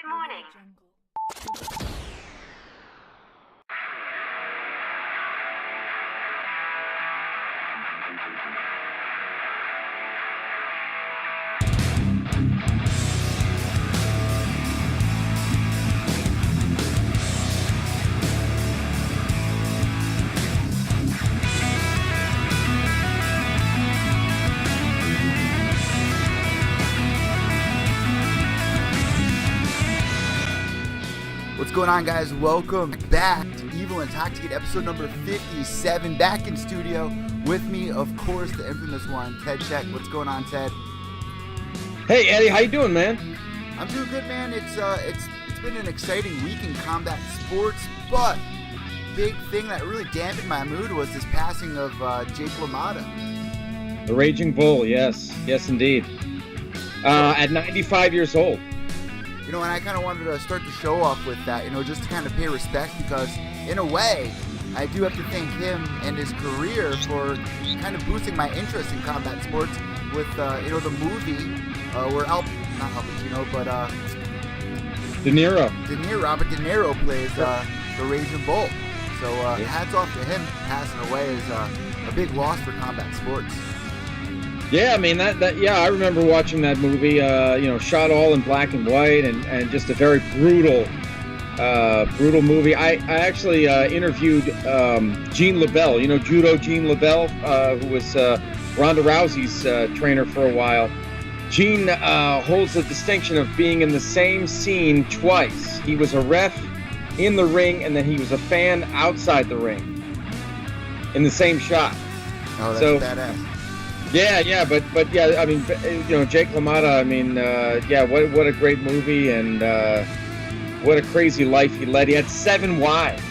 morning. What's going on, guys? Welcome back to Evil Intoxicated, episode number 57. Back in studio with me, of course, the infamous one, Ted Czech. What's going on, Ted? Hey, Eddie, how you doing, man? I'm doing good, man. It's been an exciting week in combat sports, but big thing that really dampened my mood was this passing of Jake LaMotta. The Raging Bull, yes, indeed. At 95 years old. You know, and I kind of wanted to start the show off with that, you know, just to kind of pay respect because, in a way, I do have to thank him and his career for kind of boosting my interest in combat sports with, you know, the movie where Robert De Niro plays the Raging Bull. So hats off to him. Passing away is a big loss for combat sports. Yeah, I mean I remember watching that movie. Shot all in black and white, and just a very brutal movie. I actually interviewed Gene LeBell. You know, Judo Gene LeBell, who was Ronda Rousey's trainer for a while. Gene holds the distinction of being in the same scene twice. He was a ref in the ring, and then he was a fan outside the ring in the same shot. Oh, that's badass. Yeah, but I mean, you know, Jake LaMotta, I mean, what a great movie, and what a crazy life he led. He had 7 wives.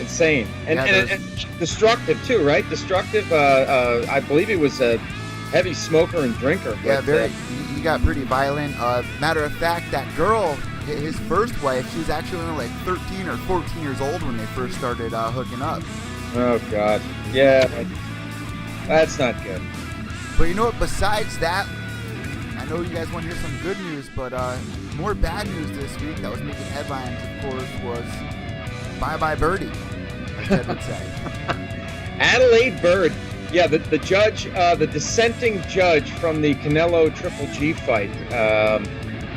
Insane. And destructive too, right? Destructive. I believe he was a heavy smoker and drinker. Yeah, he got pretty violent. Matter of fact, that girl, his first wife, she was actually only like 13 or 14 years old when they first started hooking up. Oh God. Yeah. That's not good. But you know what? Besides that, I know you guys want to hear some good news, but more bad news this week that was making headlines, of course, was bye-bye Birdie, as Ted would say. Adelaide Bird. Yeah, the judge, the dissenting judge from the Canelo Triple G fight,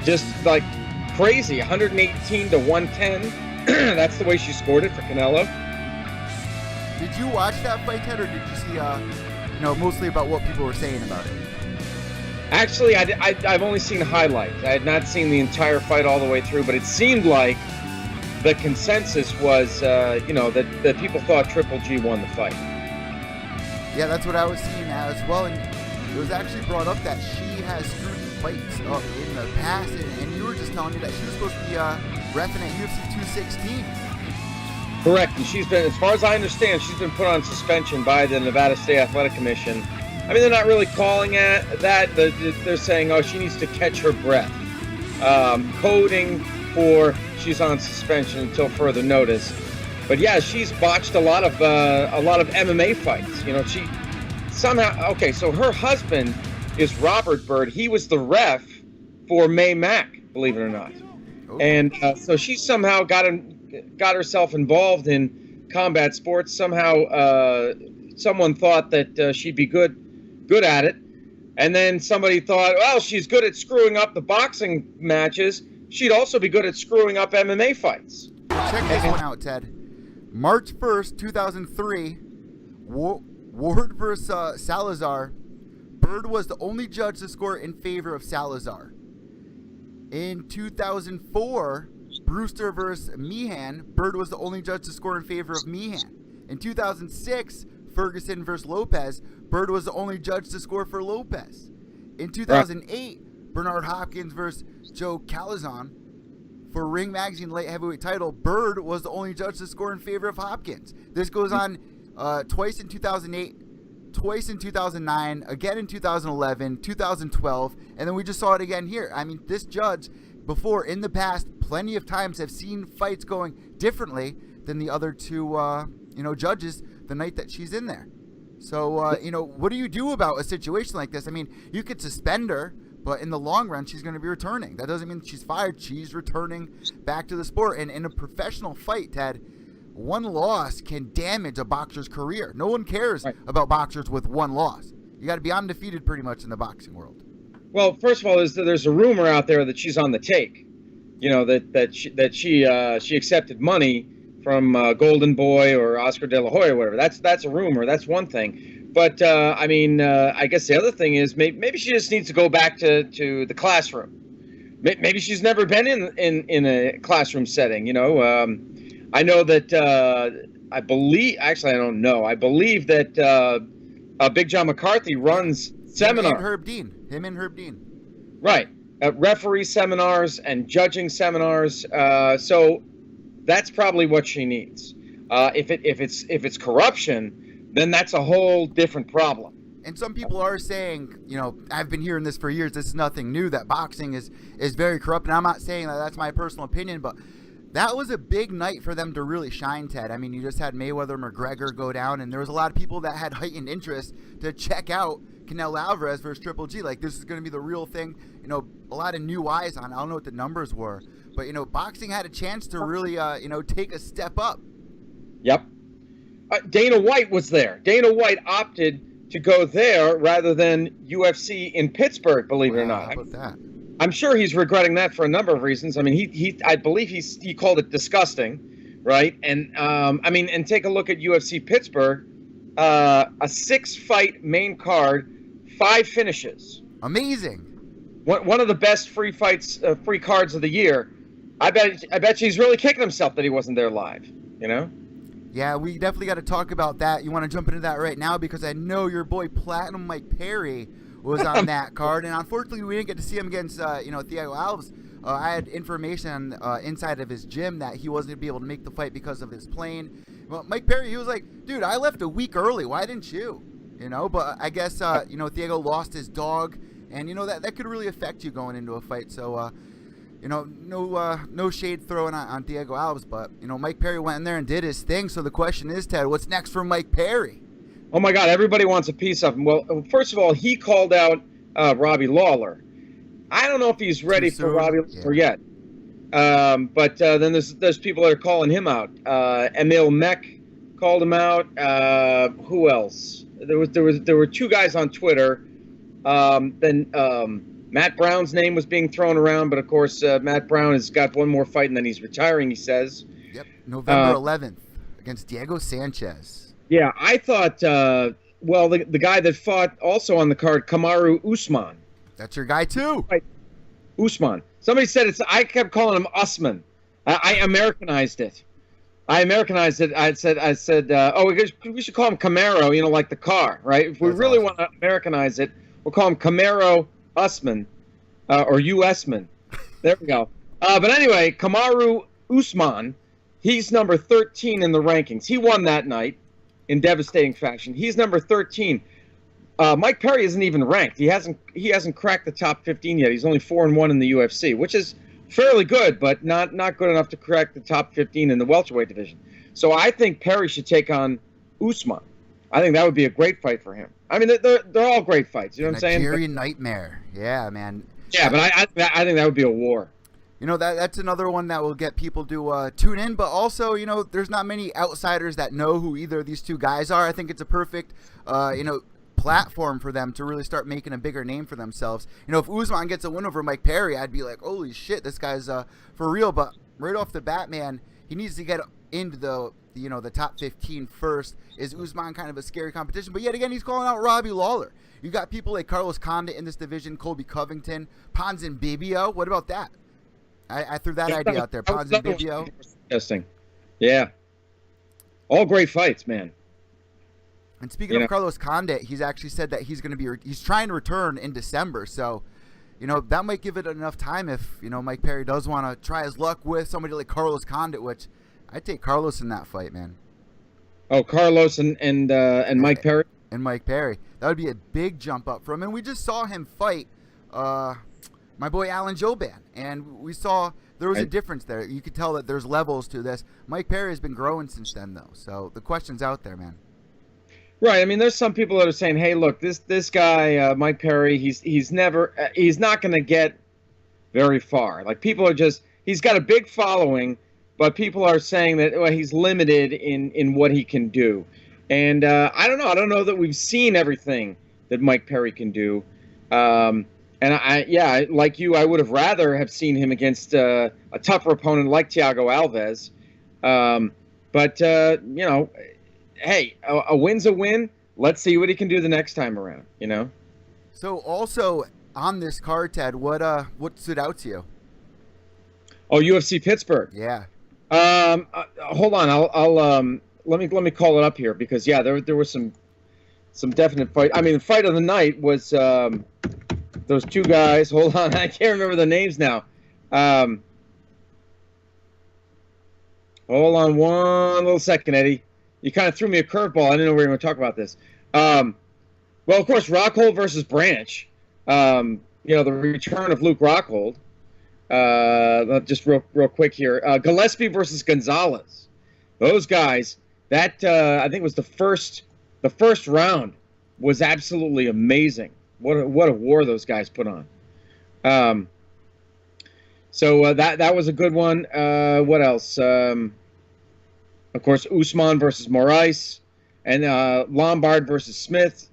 just like crazy, 118 to 110. That's the way she scored it for Canelo. Did you watch that fight, Ted, or did you see, mostly about what people were saying about it? Actually, I've only seen highlights. I had not seen the entire fight all the way through, but it seemed like the consensus was, that people thought Triple G won the fight. Yeah, that's what I was seeing as well, and it was actually brought up that she has screwed fights up in the past, and you were just telling me that she was supposed to be reffing at UFC 216. Correct, and she's been, as far as I understand, she's been put on suspension by the Nevada State Athletic Commission. I mean, they're not really calling it that. They're saying, oh, she needs to catch her breath. Coding for she's on suspension until further notice. But yeah, she's botched a lot of MMA fights. You know, she somehow. Okay, so her husband is Robert Bird. He was the ref for May Mack, believe it or not. Oh. And so she somehow got herself involved in combat sports. Somehow, someone thought that she'd be good at it, and then somebody thought, well, she's good at screwing up the boxing matches. She'd also be good at screwing up MMA fights. Check this one out, Ted. March 1st, 2003, Ward versus Salazar. Bird was the only judge to score in favor of Salazar. In 2004, Brewster versus Meehan, Bird was the only judge to score in favor of Meehan. In 2006, Ferguson versus Lopez, Bird was the only judge to score for Lopez. In 2008, Bernard Hopkins versus Joe Calazan for Ring Magazine light heavyweight title, Bird was the only judge to score in favor of Hopkins. This goes on twice in 2008, twice in 2009, again in 2011, 2012, and then we just saw it again here. I mean, this judge before, in the past, plenty of times have seen fights going differently than the other two, judges the night that she's in there. So, what do you do about a situation like this? I mean, you could suspend her, But in the long run, she's going to be returning. That doesn't mean she's fired. She's returning back to the sport. And in a professional fight, Ted, one loss can damage a boxer's career. No one cares about boxers with one loss. You got to be undefeated pretty much in the boxing world. Well, first of all, there's a rumor out there that she's on the take. You know, that she accepted money from Golden Boy or Oscar De La Hoya or whatever. That's a rumor. That's one thing. But, I mean, I guess the other thing is maybe she just needs to go back to the classroom. Maybe she's never been in a classroom setting, you know. I know that I believe – actually, I don't know. I believe that Big John McCarthy runs seminars. Him and Herb Dean. Right. Referee seminars and judging seminars. So that's probably what she needs. If it's corruption – then that's a whole different problem. And some people are saying, you know, I've been hearing this for years, this is nothing new, that boxing is very corrupt. And I'm not saying that that's my personal opinion, but that was a big night for them to really shine, Ted. I mean, you just had Mayweather McGregor go down, and there was a lot of people that had heightened interest to check out Canelo Alvarez versus Triple G. Like, this is going to be the real thing. You know, a lot of new eyes on it. I don't know what the numbers were. But, you know, boxing had a chance to really, you know, take a step up. Yep. Dana White was there. Dana White opted to go there rather than UFC in Pittsburgh, believe it or not. How about that? I'm sure he's regretting that for a number of reasons. I mean, I believe he called it disgusting, right? And I mean, and take a look at UFC Pittsburgh, a 6-fight main card, 5 finishes. Amazing. One of the best free cards of the year. I bet he's really kicking himself that he wasn't there live. You know. Yeah, we definitely got to talk about that. You want to jump into that right now because I know your boy Platinum Mike Perry was on that card, and unfortunately we didn't get to see him against you know, Thiago Alves. I had information inside of his gym that he wasn't going to be able to make the fight because of his plane. Well, Mike Perry, he was like, dude, I left a week early. Why didn't you? You know, but I guess you know, Thiago lost his dog, and you know that could really affect you going into a fight. So you know, no shade thrown on Thiago Alves, but, you know, Mike Perry went in there and did his thing. So the question is, Ted, what's next for Mike Perry? Oh, my God, everybody wants a piece of him. Well, first of all, he called out Robbie Lawler. I don't know if he's ready for Robbie Lawler yet. But then there's people that are calling him out. Emil Meck called him out. Who else? There were 2 guys on Twitter. Then Matt Brown's name was being thrown around, but of course Matt Brown has got one more fight and then he's retiring, he says. Yep, November 11th against Diego Sanchez. Yeah, I thought, well, the guy that fought also on the card, Kamaru Usman. That's your guy too. Right. Usman. Somebody said I kept calling him Usman. I Americanized it. I said, oh, we should call him Camaro, you know, like the car, right? If we really want to Americanize it, we'll call him Camaro Usman, or U.S.man. There we go. But anyway, Kamaru Usman, he's number 13 in the rankings. He won that night in devastating fashion. He's number 13. Mike Perry isn't even ranked. He hasn't cracked the top 15 yet. He's only 4-1 in the UFC, which is fairly good, but not good enough to crack the top 15 in the welterweight division. So I think Perry should take on Usman. I think that would be a great fight for him. I mean, they're all great fights. You know what I'm saying? Nigerian Nightmare. Yeah, man. Yeah, but I think that would be a war. You know, that's another one that will get people to tune in. But also, you know, there's not many outsiders that know who either of these 2 guys are. I think it's a perfect, you know, platform for them to really start making a bigger name for themselves. You know, if Usman gets a win over Mike Perry, I'd be like, holy shit, this guy's for real. But right off the bat, man, he needs to get into the top 15 first. Is Usman kind of a scary competition? But yet again, he's calling out Robbie Lawler. You got people like Carlos Condit in this division, Colby Covington, Ponzinibbio. What about that? I threw that idea out there. Ponzinibbio. Interesting. Yeah. All great fights, man. And speaking of Carlos Condit, he's actually said that he's going to be he's trying to return in December. So, you know, that might give it enough time if, you know, Mike Perry does want to try his luck with somebody like Carlos Condit, which I'd take Carlos in that fight, man. Oh, Carlos and Mike Perry? And Mike Perry. That would be a big jump up for him. And we just saw him fight my boy Alan Jouban. And we saw there was a difference there. You could tell that there's levels to this. Mike Perry has been growing since then, though. So the question's out there, man. Right. I mean, there's some people that are saying, "Hey, look, this guy, Mike Perry, he's not going to get very far." Like people are he's got a big following, but people are saying that he's limited in what he can do. And I don't know. I don't know that we've seen everything that Mike Perry can do. And like you, I would have rather have seen him against a tougher opponent like Thiago Alves. But hey, a win's a win. Let's see what he can do the next time around, So also on this card, Ted, what stood out to you? Oh, UFC Pittsburgh. Yeah. Hold on. I'll let me call it up here because there was some definite fight. I mean, the fight of the night was those two guys. Hold on, I can't remember the names now. Hold on one little second, Eddie. You kind of threw me a curveball. I didn't know we were going to talk about this. Well, of course, Rockhold versus Branch. The return of Luke Rockhold. Just real quick here. Gillespie versus Gonzalez. Those guys. That I think was the first round was absolutely amazing. What a war those guys put on. So that was a good one. What else? Of course, Usman versus Moraes, and Lombard versus Smith.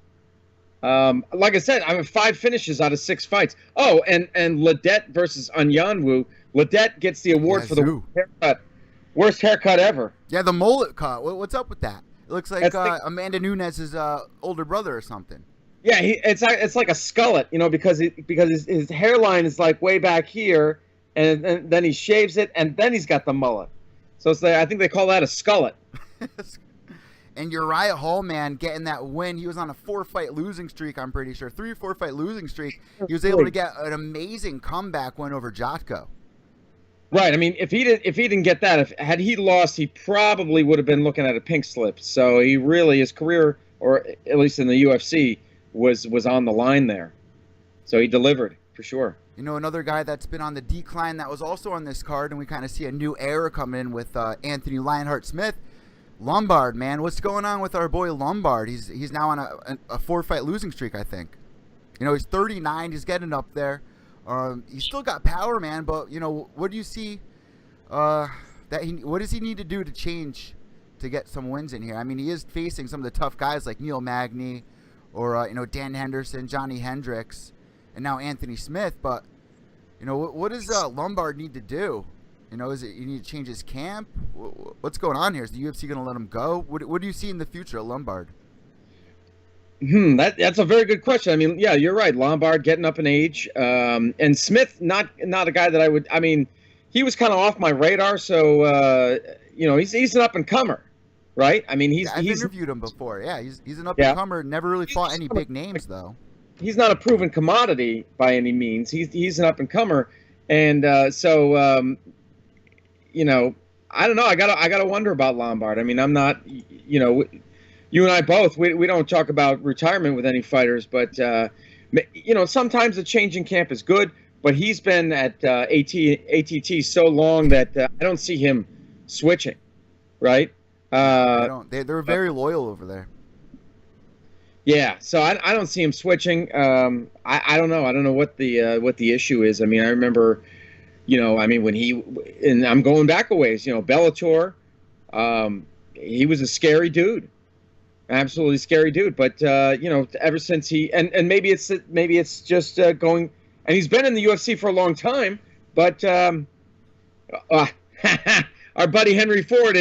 Like I said, I mean 5 finishes out of 6 fights. Oh, and Ledet versus Anyanwu. Ledet gets the award for the worst haircut ever. Yeah, the mullet cut. What's up with that? It looks like Amanda Nunes' older brother or something. Yeah, it's like a skullet, because his hairline is like way back here, and then he shaves it, and then he's got the mullet. So I think they call that a skullet. And Uriah Hall, man, getting that win. He was on a 4-fight losing streak, I'm pretty sure. 3 or 4-fight losing streak. He was able to get an amazing comeback win over Jotko. Right. I mean, if he didn't get that, had he lost, he probably would have been looking at a pink slip. So he really, his career, or at least in the UFC, was on the line there. So he delivered for sure. Another guy that's been on the decline that was also on this card, and we kind of see a new era come in with Anthony Lionheart Smith. Lombard, man, what's going on with our boy Lombard? He's now on a 4-fight losing streak, I think. He's 39. He's getting up there. He's still got power, man. But what do you see? What does he need to do to change to get some wins in here? I mean, he is facing some of the tough guys like Neil Magny, or Dan Henderson, Johnny Hendricks, and now Anthony Smith. But what does Lombard need to do? Is it you need to change his camp? What's going on here? Is the UFC going to let him go? What do you see in the future of Lombard? That's a very good question. I mean, yeah, you're right. Lombard getting up in age, and Smith not a guy that I would. I mean, he was kind of off my radar. So he's an up and comer, right? I mean, I've interviewed him before. Yeah, he's an up and comer. Never really fought any big names though. He's not a proven commodity by any means. He's an up and comer, and I don't know. I gotta wonder about Lombard. I mean, I'm not, you and I both, we don't talk about retirement with any fighters, but sometimes a change in camp is good. But he's been at ATT so long that I don't see him switching, right? I don't. They're very loyal over there. Yeah, so I don't see him switching. I don't know. I don't know what the issue is. I mean, I remember. When I'm going back a ways, Bellator, he was a scary dude, absolutely scary dude. But, ever since and maybe it's just going, and he's been in the UFC for a long time, but our buddy Henry Ford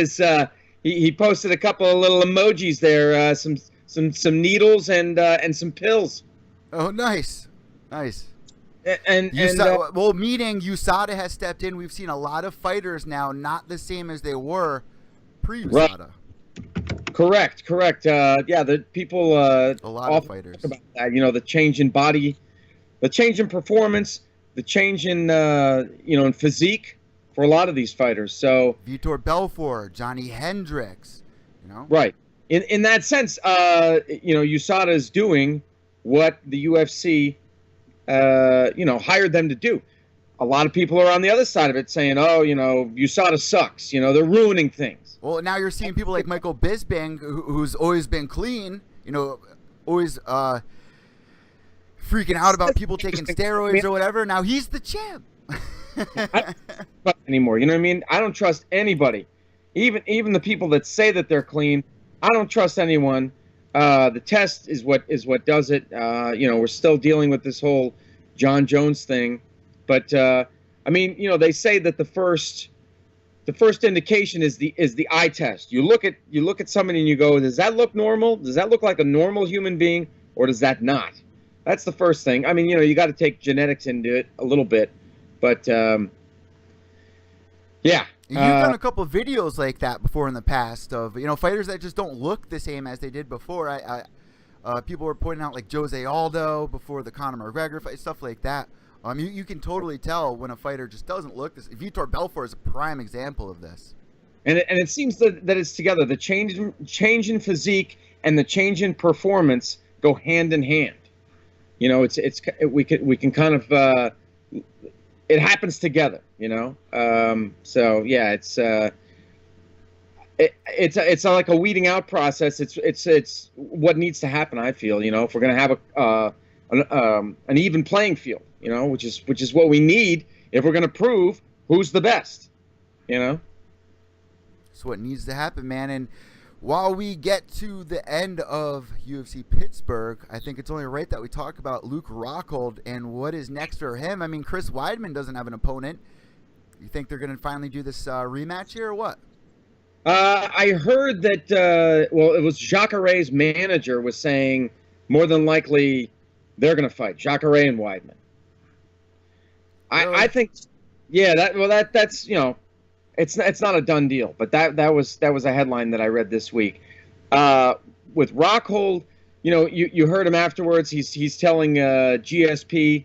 he posted a couple of little emojis there, some needles and some pills. Oh, nice. And meaning USADA has stepped in. We've seen a lot of fighters now not the same as they were pre-USADA. Right. Correct. The people a lot of fighters talk about that. The change in body, the change in performance, the change in in physique for a lot of these fighters. So Vitor Belfort, Johnny Hendricks, Right. In that sense, USADA is doing what the UFC hired them to do. A lot of people are on the other side of it saying, USADA sucks. They're ruining things. Well, now you're seeing people like Michael Bisping, who's always been clean, always freaking out about people taking steroids or whatever. Now he's the champ. I don't trust anymore. You know what I mean? I don't trust anybody, even the people that say that they're clean. I don't trust anyone. The test is what does it. We're still dealing with this whole John Jones thing, but they say that the first indication is the eye test. You look at somebody and you go, does that look normal? Does that look like a normal human being, or does that not? That's the first thing. I mean, you got to take genetics into it a little bit, but yeah. You've done a couple of videos like that before in the past of fighters that just don't look the same as they did before. People were pointing out like Jose Aldo before the Conor McGregor fight, stuff like that. You can totally tell when a fighter just doesn't look this. Vitor Belfort is a prime example of this. And it seems that it's together. The change in physique and the change in performance go hand in hand. We can kind of it happens together. So yeah, it's like a weeding out process. It's what needs to happen. I feel if we're gonna have an even playing field, which is what we need if we're gonna prove who's the best. It's what needs to happen, man. And while we get to the end of UFC Pittsburgh, I think it's only right that we talk about Luke Rockhold and what is next for him. I mean, Chris Weidman doesn't have an opponent. You think they're going to finally do this rematch here or what? I heard that, it was Jacare's manager was saying more than likely they're going to fight, Jacare and Weidman. Really? I think, yeah, that's it's not a done deal, but that was a headline that I read this week. With Rockhold, you heard him afterwards. He's telling GSP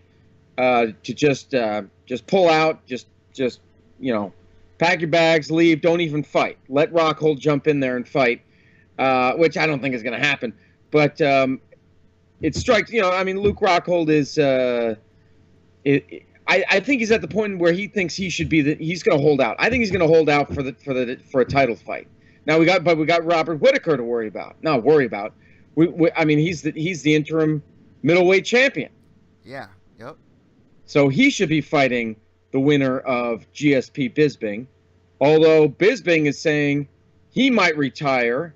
to just pull out, just pack your bags, leave, don't even fight. Let Rockhold jump in there and fight, which I don't think is going to happen. But it strikes, Luke Rockhold is. I think he's at the point where he thinks he should be he's going to hold out. I think he's going to hold out for a title fight. Now we got Robert Whittaker to worry about. Not worry about. He's the interim middleweight champion. Yeah. Yep. So he should be fighting the winner of GSP Bisping, although Bisping is saying he might retire.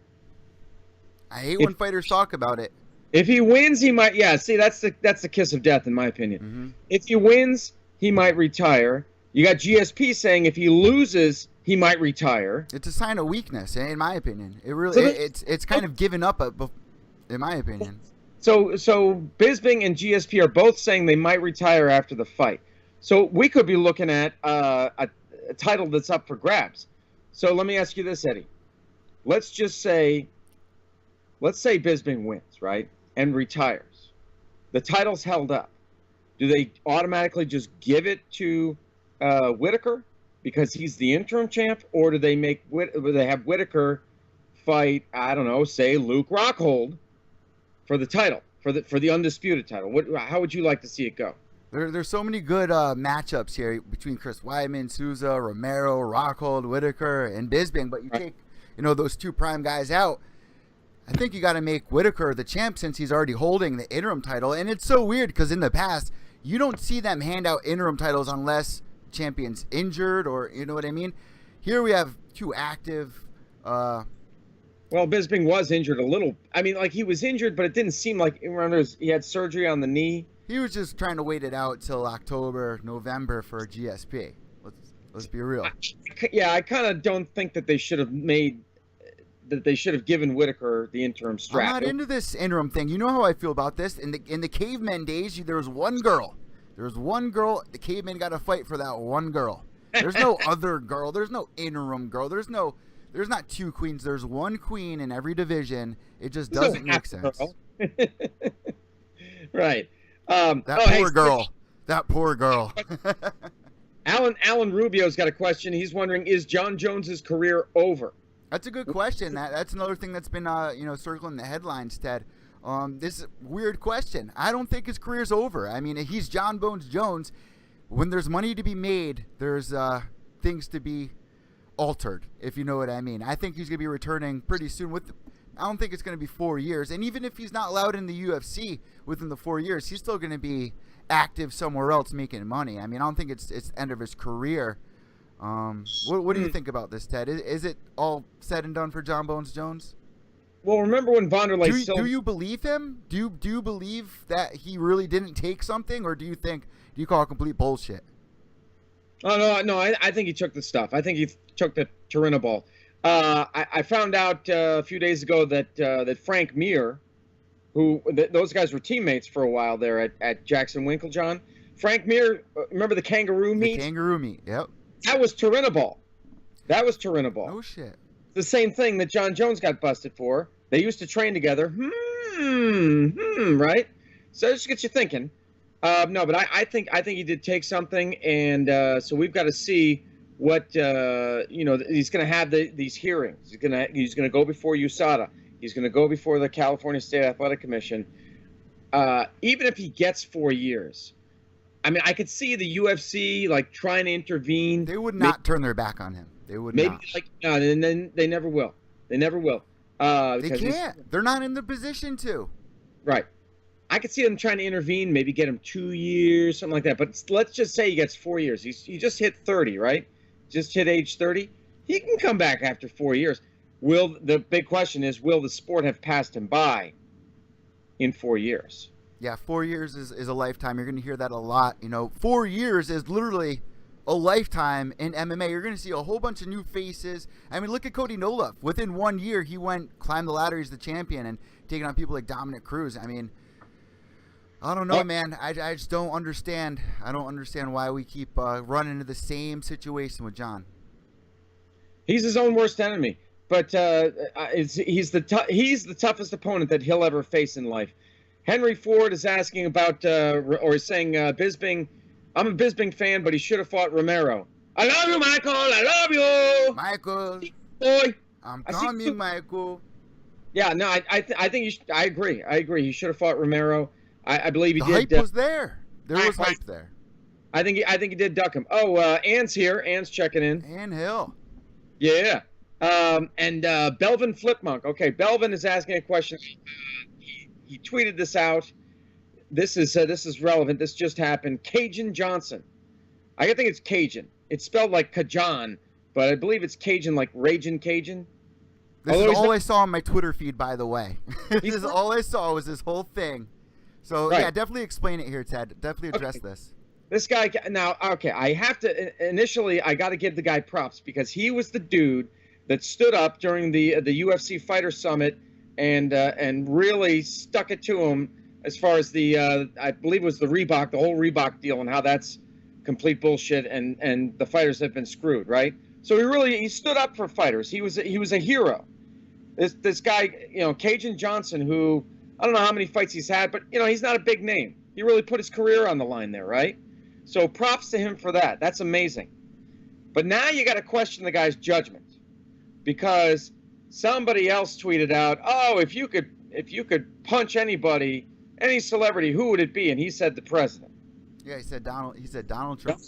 I hate when fighters talk about it. If he wins, he might. Yeah, see, that's the kiss of death in my opinion. Mm-hmm. If he wins, he might retire. You got GSP saying if he loses, he might retire. It's a sign of weakness, in my opinion. It really, it's kind of given up, in my opinion. So Bisping and GSP are both saying they might retire after the fight. So we could be looking at a title that's up for grabs. So let me ask you this, Eddie. Let's say Bisping wins, right, and retires. The title's held up. Do they automatically just give it to Whittaker because he's the interim champ, or do they have Whittaker fight? I don't know, say Luke Rockhold for the title, for the undisputed title. How would you like to see it go? There's so many good matchups here between Chris Weidman, Souza, Romero, Rockhold, Whittaker, and Bisping. But you take those two prime guys out. I think you got to make Whittaker the champ since he's already holding the interim title. And it's so weird because in the past, you don't see them hand out interim titles unless champion's injured or, you know what I mean? Here we have two active. Well, Bisping was injured a little. I mean, like he was injured, but it didn't seem like. Remember, he had surgery on the knee. He was just trying to wait it out till October, November for GSP. Let's be real. Yeah, I kind of don't think that they should have given Whittaker the interim strap. I'm not into this interim thing. You know how I feel about this. In the cavemen days, there was one girl. The cavemen got to fight for that one girl. There's no other girl. There's no interim girl. There's not two queens. There's one queen in every division. It just doesn't make sense. Right. That poor girl. Alan Rubio's got a question. He's wondering, is John Jones's career over? That's a good question. That's another thing that's been circling the headlines, Ted. This is a weird question. I don't think his career's over. I mean, he's John Bones Jones. When there's money to be made, there's things to be altered, if you know what I mean. I think he's going to be returning pretty soon. I don't think it's going to be 4 years. And even if he's not allowed in the UFC within the 4 years, he's still going to be active somewhere else making money. I mean, I don't think it's the end of his career. What do you think about this, Ted? Is it all said and done for John Bones Jones? Well, remember when Wanderlei do you believe him? Do you believe that he really didn't take something, or do you call it complete bullshit? Oh no, I think he took the stuff. I think he took the Turinabol. I found out a few days ago that Frank Mir, those guys were teammates for a while there at Jackson Winklejohn. Frank Mir, remember the kangaroo meat? The kangaroo meat, yep. That was Turinabol. Oh shit. The same thing that John Jones got busted for. They used to train together. Right? So it just gets you thinking. No, but I think he did take something, and so we've got to see what he's going to have these hearings. He's going to go before USADA. He's going to go before the California State Athletic Commission. Even if he gets 4 years, I mean, I could see the UFC like trying to intervene. They would not turn their back on him. They would maybe not. And then they never will. They never will. They can't. They're not in the position to. Right. I could see them trying to intervene, maybe get him 2 years, something like that. But let's just say he gets 4 years. He just hit 30, right? Just hit age 30. He can come back after 4 years. The big question is, will the sport have passed him by in 4 years? Yeah, 4 years is a lifetime. You're going to hear that a lot. 4 years is literally a lifetime in MMA. You're going to see a whole bunch of new faces. I mean, look at Cody Nolov. Within 1 year, he climbed the ladder. He's the champion and taking on people like Dominic Cruz. I mean, I don't know, man. I just don't understand. I don't understand why we keep running into the same situation with John. He's his own worst enemy. But he's the toughest opponent that he'll ever face in life. Henry Ford is asking about, or is saying, Bisping. I'm a Bisping fan, but he should have fought Romero. I love you, Michael. I love you, Michael. Boy, I'm coming, Michael. Yeah, no, I think I agree. I agree. He should have fought Romero. I believe he did. The hype was there. There was hype there. I think he did duck him. Oh, Ann's here. Ann's checking in. Ann Hill. Yeah. And Belvin Flipmonk. Okay, Belvin is asking a question. He tweeted this out. This is relevant. This just happened. Cajun Johnson. I think it's Cajun. It's spelled like Cajun, but I believe it's Cajun, like Ragin' Cajun. This is all I saw on my Twitter feed, by the way. This is all I saw was this whole thing. So, right. Yeah, definitely explain it here, Ted. Definitely address this. This guy, now, okay, I have to, initially, I got to give the guy props because he was the dude that stood up during the UFC Fighter Summit and really stuck it to him as far as I believe it was the whole Reebok deal and how that's complete bullshit and the fighters have been screwed, right? So he stood up for fighters. He was a hero. This guy, Cajun Johnson, who I don't know how many fights he's had, but he's not a big name. He really put his career on the line there, right? So props to him for that. That's amazing. But now you got to question the guy's judgment because somebody else tweeted out, "Oh, if you could punch anybody, any celebrity, who would it be?" And he said the president. Yeah, he said Donald Trump.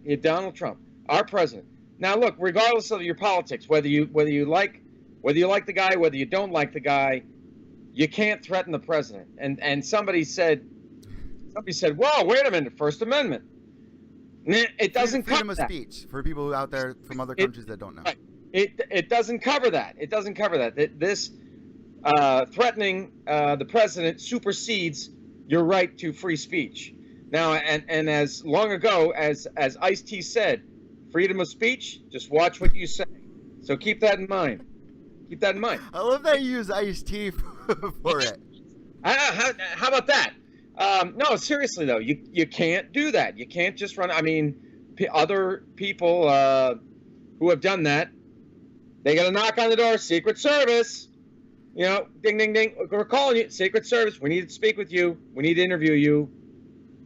Yeah, Donald Trump, our president. Now look, regardless of your politics, whether you like the guy, whether you don't like the guy, you can't threaten the president. And somebody said, "Whoa, wait a minute, First Amendment." It doesn't cover freedom of speech for people out there from other countries that don't know. Right. It doesn't cover that. It doesn't cover that. This threatening the president supersedes your right to free speech. Now, and as long ago as Ice-T said, freedom of speech, just watch what you say. So keep that in mind. Keep that in mind. I love that you use Ice-T for it. How about that? No, seriously though, you can't do that. You can't just run. I mean, other people who have done that, they got to knock on the door. Secret Service, ding, ding, ding. We're calling you, Secret Service. We need to speak with you. We need to interview you.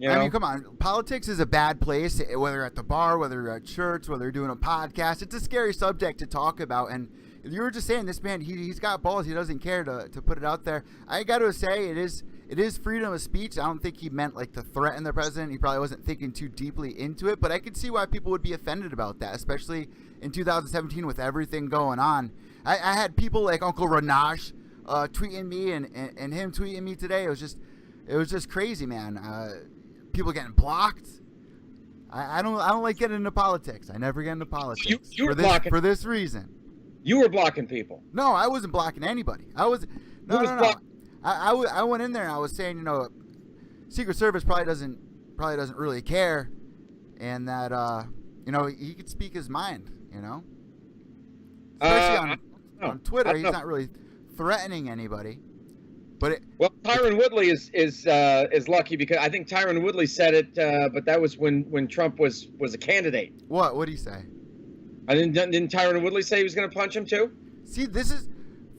I mean, come on. Politics is a bad place, whether at the bar, whether at church, whether you're doing a podcast. It's a scary subject to talk about. And you were just saying, this man, he's got balls. He doesn't care to put it out there. I got to say, it is freedom of speech. I don't think he meant like to threaten the president. He probably wasn't thinking too deeply into it. But I could see why people would be offended about that, especially in 2017 with everything going on. I had people like Uncle Ranash tweeting me and him tweeting me today. It was just crazy, man. People getting blocked. I don't like getting into politics. I never get into politics you were blocking for this reason. You were blocking people. No, I wasn't blocking anybody. No. I went in there and I was saying, Secret Service probably doesn't really care, and that he could speak his mind, especially on Twitter. He's not really threatening anybody. But Tyron Woodley is lucky, because I think Tyron Woodley said it, but that was when Trump was a candidate. What did he say? Didn't Tyron Woodley say he was going to punch him too? See, this is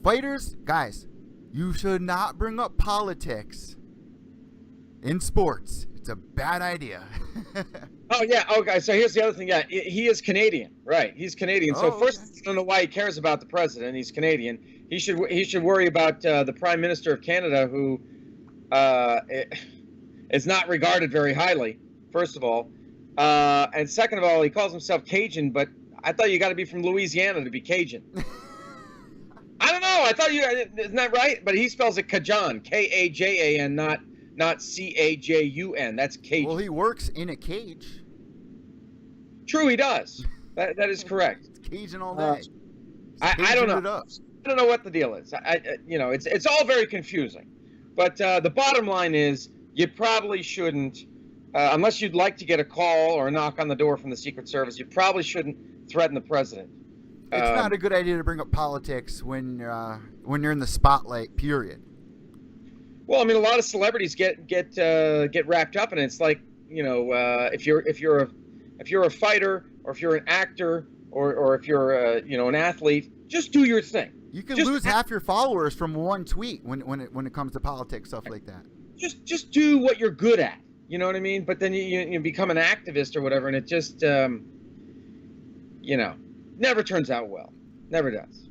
fighters, guys. You should not bring up politics in sports. It's a bad idea. Oh yeah. Okay. So here's the other thing. Yeah, he is Canadian, right? He's Canadian. So first, I don't know why he cares about the president. He's Canadian. He should worry about the Prime Minister of Canada, who is not regarded very highly. First of all, and second of all, he calls himself Cajun, but I thought you got to be from Louisiana to be Cajun. I don't know. I thought isn't that right? But he spells it Cajun, Kajan, not Cajun. That's Cajun. Well, he works in a cage. True, he does. That is correct. It's Cajun all day. I don't know. I don't know what the deal is. It's all very confusing. But the bottom line is, you probably shouldn't, unless you'd like to get a call or a knock on the door from the Secret Service, you probably shouldn't threaten the president. It's not a good idea to bring up politics when you're in the spotlight. Period. Well, I mean, a lot of celebrities get wrapped up in it. It's like, if you're a fighter, or if you're an actor, or if you're an athlete, just do your thing. You can lose half your followers from one tweet when it comes to politics, stuff like that. Just do what you're good at. You know what I mean? But then you become an activist or whatever, and it just never turns out well. Never does.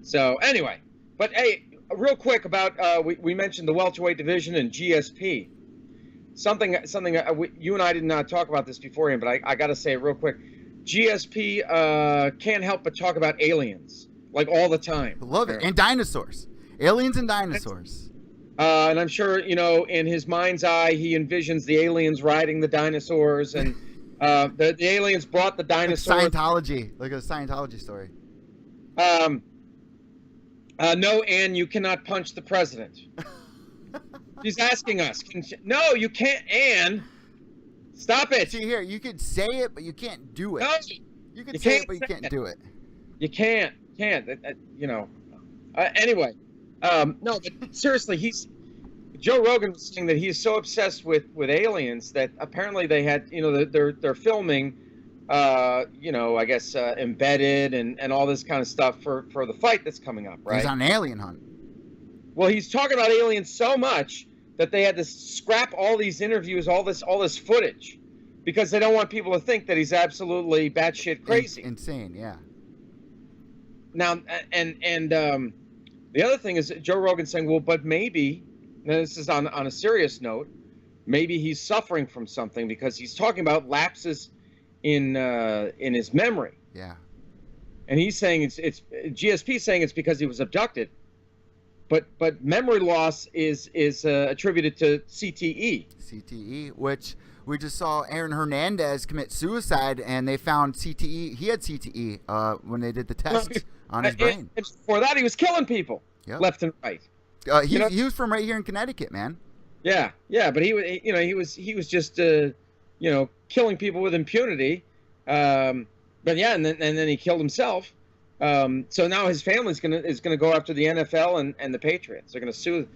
So anyway, but hey, real quick about we mentioned the welterweight division and GSP. Something you and I did not talk about this beforehand, but I got to say it real quick. GSP can't help but talk about aliens, like, all the time. I love it. And dinosaurs. Aliens and dinosaurs. And I'm sure, in his mind's eye, he envisions the aliens riding the dinosaurs, and the aliens brought the dinosaurs. Like a Scientology story. No, Ann, you cannot punch the president. She's asking us. No, you can't, Ann. Stop it. See here, you could say it, but you can't do it. No, you can say it, but you can't do it. You can't. Anyway, no, but seriously, Joe Rogan was saying that he's so obsessed with aliens that apparently they had, they're filming, I guess Embedded and all this kind of stuff for the fight that's coming up, right? He's on an alien hunt. Well, he's talking about aliens so much that they had to scrap all these interviews, all this footage, because they don't want people to think that he's absolutely batshit crazy. Insane, yeah. Now, and the other thing is Joe Rogan saying, well, but maybe, now this is on a serious note, maybe he's suffering from something, because he's talking about lapses in his memory. Yeah. And he's saying it's GSP saying it's because he was abducted. But memory loss is attributed to CTE. CTE, which we just saw Aaron Hernandez commit suicide, and they found CTE. He had CTE when they did the test on his brain. And before that, he was killing people left and right. He was from right here in Connecticut, man. Yeah, but he was just killing people with impunity. But yeah, and then he killed himself. So now his family is gonna go after the NFL and the Patriots. They're gonna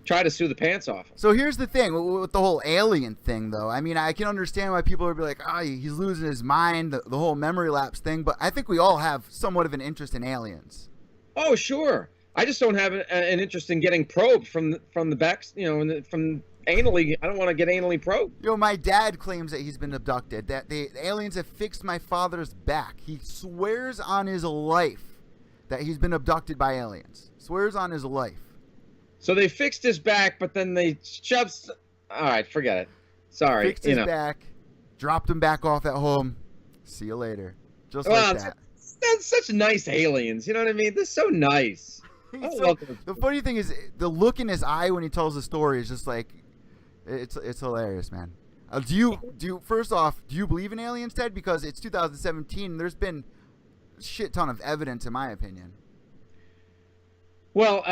try to sue the pants off him. So here's the thing with the whole alien thing, though. I mean, I can understand why people would be like, he's losing his mind, the whole memory lapse thing. But I think we all have somewhat of an interest in aliens. Oh, sure. I just don't have an interest in getting probed from the back, from anally. I don't want to get anally probed. My dad claims that he's been abducted, that the aliens have fixed my father's back. He swears on his life that he's been abducted by aliens. Swears on his life. So they fixed his back, but then they shoved... All right, forget it. Sorry. Fixed his back, dropped him back off at home. See you later. Just like that. That's such nice aliens. You know what I mean? They're so nice. I So, love those. the funny thing is, the look in his eye when he tells the story is just like, it's hilarious, man. Do you first off, do you believe in aliens, Ted? Because it's 2017. There's been a shit ton of evidence, in my opinion. Well,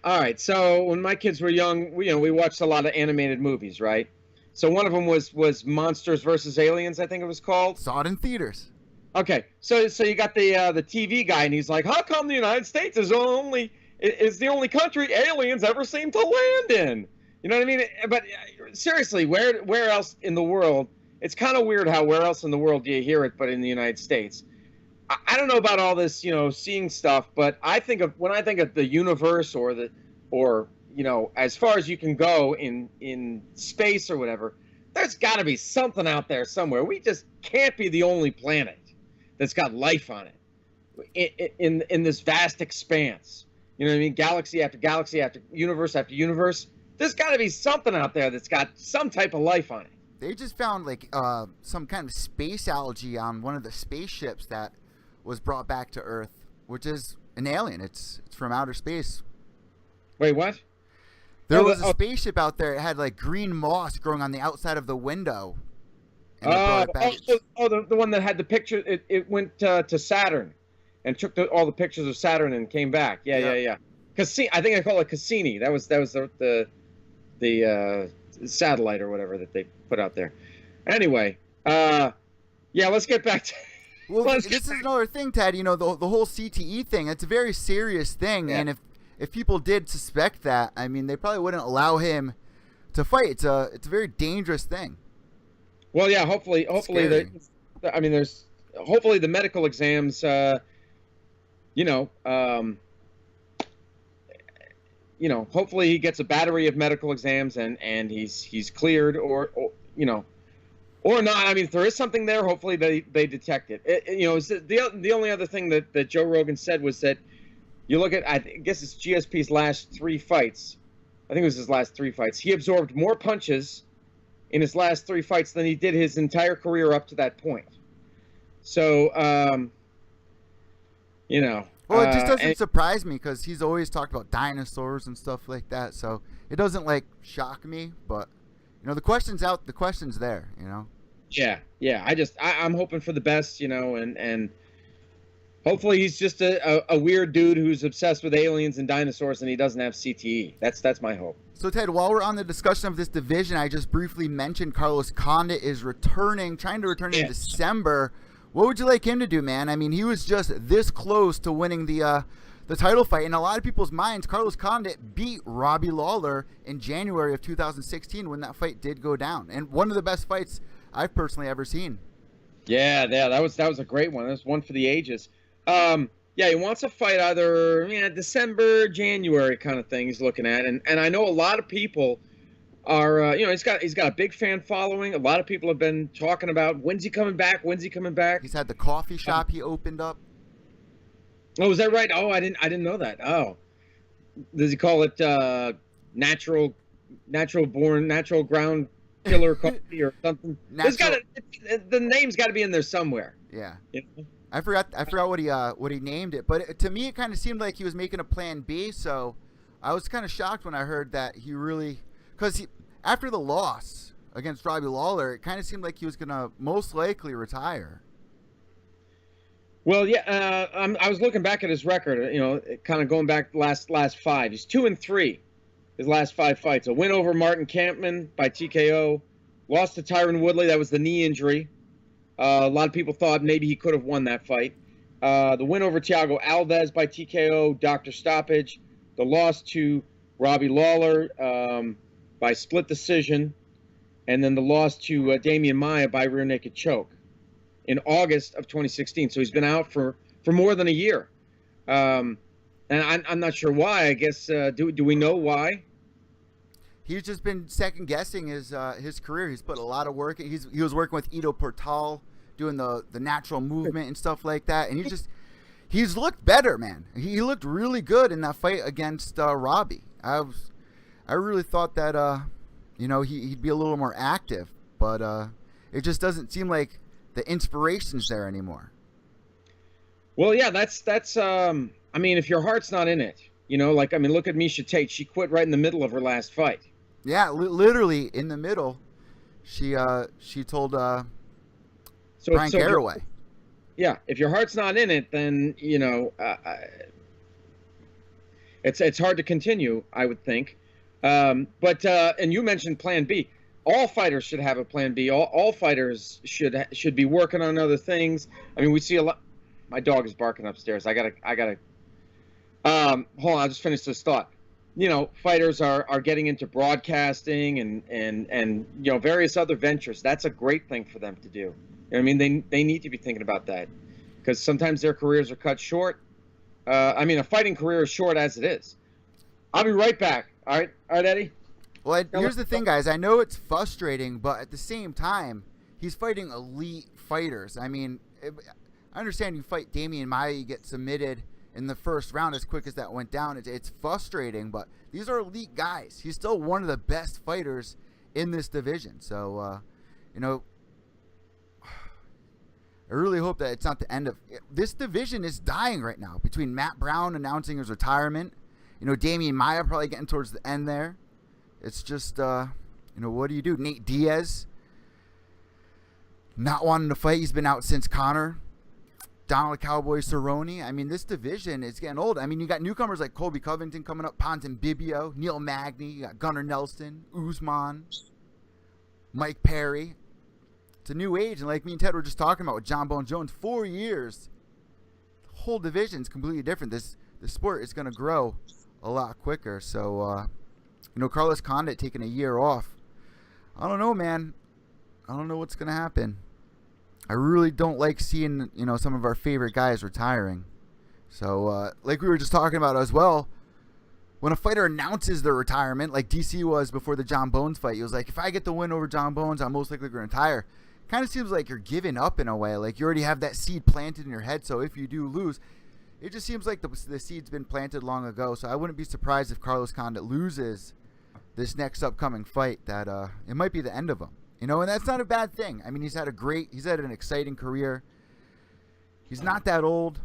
all right. So when my kids were young, we watched a lot of animated movies, right? So one of them was Monsters versus Aliens, I think it was called. Saw it in theaters. Okay, so you got the TV guy, and he's like, "How come the United States is the only country aliens ever seem to land in?" You know what I mean? But seriously, where else in the world? It's kind of weird how where else in the world do you hear it, but in the United States. I don't know about all this, seeing stuff, but when I think of the universe or as far as you can go in space or whatever, there's got to be something out there somewhere. We just can't be the only planet that's got life on it in this vast expanse. You know what I mean? Galaxy after galaxy after universe. There's got to be something out there that's got some type of life on it. They just found some kind of space algae on one of the spaceships that was brought back to Earth, which is an alien. It's from outer space. Wait, what? There was a spaceship out there. It had like green moss growing on the outside of the window. And the one that had the picture. It went to Saturn, and took all the pictures of Saturn and came back. Yeah. I think I call it Cassini. That was the satellite or whatever that they put out there. Anyway, let's get back to. Well, this is another thing, Ted. The whole CTE thing. It's a very serious thing, yeah. And if people did suspect that, I mean, they probably wouldn't allow him to fight. It's a very dangerous thing. Well, yeah. Hopefully, there's hopefully the medical exams. Hopefully he gets a battery of medical exams and he's cleared or not. I mean, if there is something there, hopefully they detect it. The only other thing that Joe Rogan said was that you look at, I guess it's GSP's last 3 fights. I think it was his last 3 fights. He absorbed more punches in his last 3 fights than he did his entire career up to that point. So, Well, it just doesn't surprise me because he's always talked about dinosaurs and stuff like that. So it doesn't shock me, but the question's out. The question's there. Yeah. I'm hoping for the best. And hopefully he's just a weird dude who's obsessed with aliens and dinosaurs, and he doesn't have CTE. That's my hope. So Ted, while we're on the discussion of this division, I just briefly mentioned Carlos Condit is trying to return in December. What would you like him to do, man? I mean, he was just this close to winning the title fight. In a lot of people's minds, Carlos Condit beat Robbie Lawler in January of 2016 when that fight did go down. And one of the best fights I've personally ever seen. Yeah, that was a great one. That was one for the ages. He wants a fight either December, January kind of thing he's looking at. And I know a lot of people are he's got a big fan following. A lot of people have been talking about when's he coming back? He's had the coffee shop he opened up. Oh, is that right? Oh, I didn't know that. Oh, does he call it natural ground killer coffee or something? The name's got to be in there somewhere. Yeah. I forgot what he named it, but to me it kind of seemed like he was making a plan B. So I was kind of shocked when I heard that he really. Because after the loss against Robbie Lawler, it kind of seemed like he was going to most likely retire. Well, yeah, I was looking back at his record, kind of going back last 5. He's 2-3 his last 5 fights. A win over Martin Kampman by TKO. Lost to Tyron Woodley. That was the knee injury. A lot of people thought maybe he could have won that fight. The win over Thiago Alves by TKO, doctor stoppage. The loss to Robbie Lawler by split decision, and then the loss to Damian Maia by rear naked choke in August of 2016. So he's been out for more than a year, and I'm not sure why. I guess do we know why? He's just been second guessing his career. He's put a lot of work. He was working with Ido Portal, doing the natural movement and stuff like that, and he's looked better, man. He looked really good in that fight against Robbie. I really thought that he'd be a little more active, but it just doesn't seem like the inspiration's there anymore. Well, yeah, that's. I mean, if your heart's not in it, like, I mean, look at Miesha Tate. She quit right in the middle of her last fight. Yeah, literally in the middle. She told Brian Caraway. Yeah, if your heart's not in it, then it's hard to continue, I would think. But and you mentioned Plan B. All fighters should have a Plan B. All fighters should be working on other things. I mean, we see a lot. My dog is barking upstairs. I gotta. Hold on, I'll just finish this thought. Fighters are getting into broadcasting and various other ventures. That's a great thing for them to do. I mean, they need to be thinking about that, because sometimes their careers are cut short. I mean, a fighting career is short as it is. I'll be right back. All right, Eddie? Well, here's the thing, guys. I know it's frustrating, but at the same time, he's fighting elite fighters. I mean, I understand you fight Damian Maia, you get submitted in the first round as quick as that went down. It's frustrating, but these are elite guys. He's still one of the best fighters in this division. So, I really hope that it's not the end of it. This division is dying right now between Matt Brown announcing his retirement. Damian Maia probably getting towards the end there. It's just, what do you do? Nate Diaz not wanting to fight. He's been out since Conor. Donald Cowboy Cerrone. I mean, this division is getting old. I mean, you got newcomers like Colby Covington coming up, Ponzinibbio, Neil Magny, you got Gunnar Nelson, Usman, Mike Perry. It's a new age, and like me and Ted were just talking about with John Bone Jones, 4 years, the whole division's completely different. The sport is going to grow a lot quicker. So, Carlos Condit taking a year off. I don't know, man. I don't know what's going to happen. I really don't like seeing, some of our favorite guys retiring. So, like we were just talking about as well, when a fighter announces their retirement, like DC was before the John Bones fight, he was like, if I get the win over John Bones, I'm most likely going to retire. Kind of seems like you're giving up in a way. Like you already have that seed planted in your head, so if you do lose, it just seems like the seed's been planted long ago. So I wouldn't be surprised if Carlos Condit loses this next upcoming fight, that it might be the end of him. And that's not a bad thing. I mean, he's had an exciting career. He's not that old.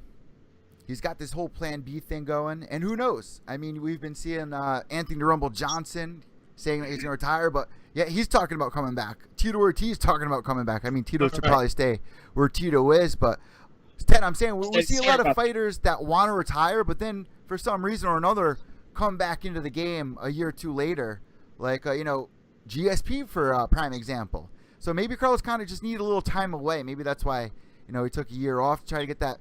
He's got this whole Plan B thing going. And who knows? I mean, we've been seeing Anthony Rumble Johnson saying that he's going to retire. But, yeah, he's talking about coming back. Tito Ortiz talking about coming back. I mean, Tito should probably stay where Tito is. But, Ted, I'm saying we see a lot of fighters that want to retire, but then for some reason or another come back into the game a year or two later. Like, GSP for a prime example. So maybe Carlos Condit just needed a little time away. Maybe that's why, he took a year off to try to get that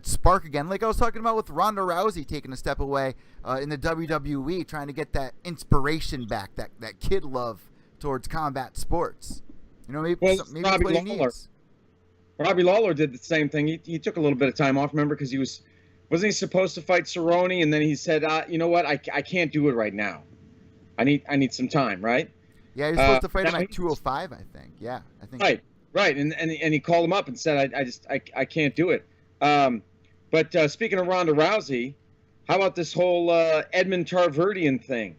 spark again. Like I was talking about with Ronda Rousey taking a step away in the WWE, trying to get that inspiration back, that kid love towards combat sports. Maybe that's what he needs. Robbie Lawler did the same thing. He took a little bit of time off, remember, because wasn't he supposed to fight Cerrone, and then he said, you know what, I can't do it right now. I need some time, right? Yeah, he was supposed to fight him at 205, I think. Yeah, I think. Right, and he called him up and said, I can't do it. But speaking of Ronda Rousey, how about this whole Edmund Tarverdian thing?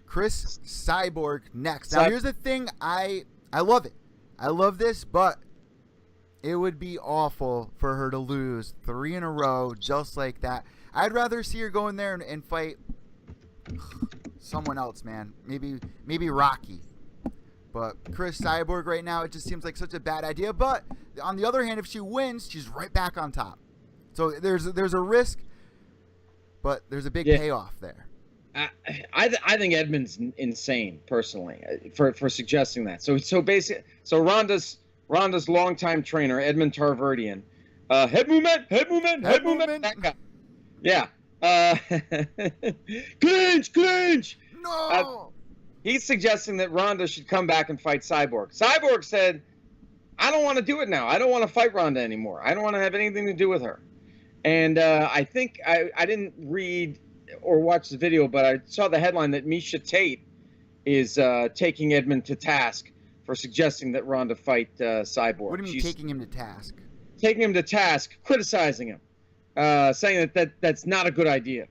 Chris Cyborg next. Now, here's the thing. I love it. I love this, but it would be awful for her to lose 3 in a row just like that. I'd rather see her go in there and fight someone else, man. Maybe Rocky. But Chris Cyborg right now, it just seems like such a bad idea. But on the other hand, if she wins, she's right back on top. So there's a risk, but there's a big payoff there. I think Edmund's insane personally for suggesting that. So basically, Ronda's longtime trainer Edmund Tarverdian, head movement. That guy. Yeah. Clinch. No. He's suggesting that Ronda should come back and fight Cyborg. Cyborg said, I don't want to do it now. I don't want to fight Ronda anymore. I don't want to have anything to do with her. And I think I didn't read or watch the video, but I saw the headline that Miesha Tate is taking Edmund to task for suggesting that Ronda fight Cyborg. What do you mean taking him to task? Taking him to task, criticizing him, saying that's not a good idea,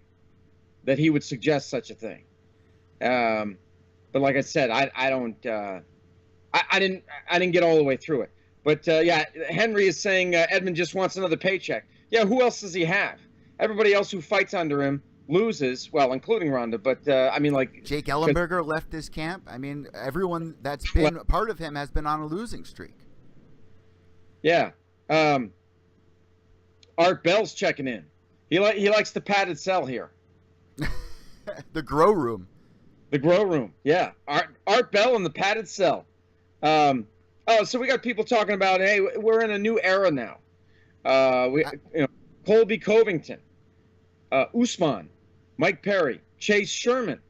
that he would suggest such a thing. But like I said, I didn't get all the way through it. But yeah, Henry is saying Edmund just wants another paycheck. yeah, who else does he have? Everybody else who fights under him loses, well, including Ronda. But I mean, like Jake Ellenberger left his camp. I mean, everyone that's been part of him has been on a losing streak. Yeah. Art Bell's checking in. He likes the padded cell here. The grow room. The grow room. Yeah. Art Bell in the padded cell. So we got people talking about, hey, we're in a new era now. Colby Covington, Usman, Mike Perry, Chase Sherman,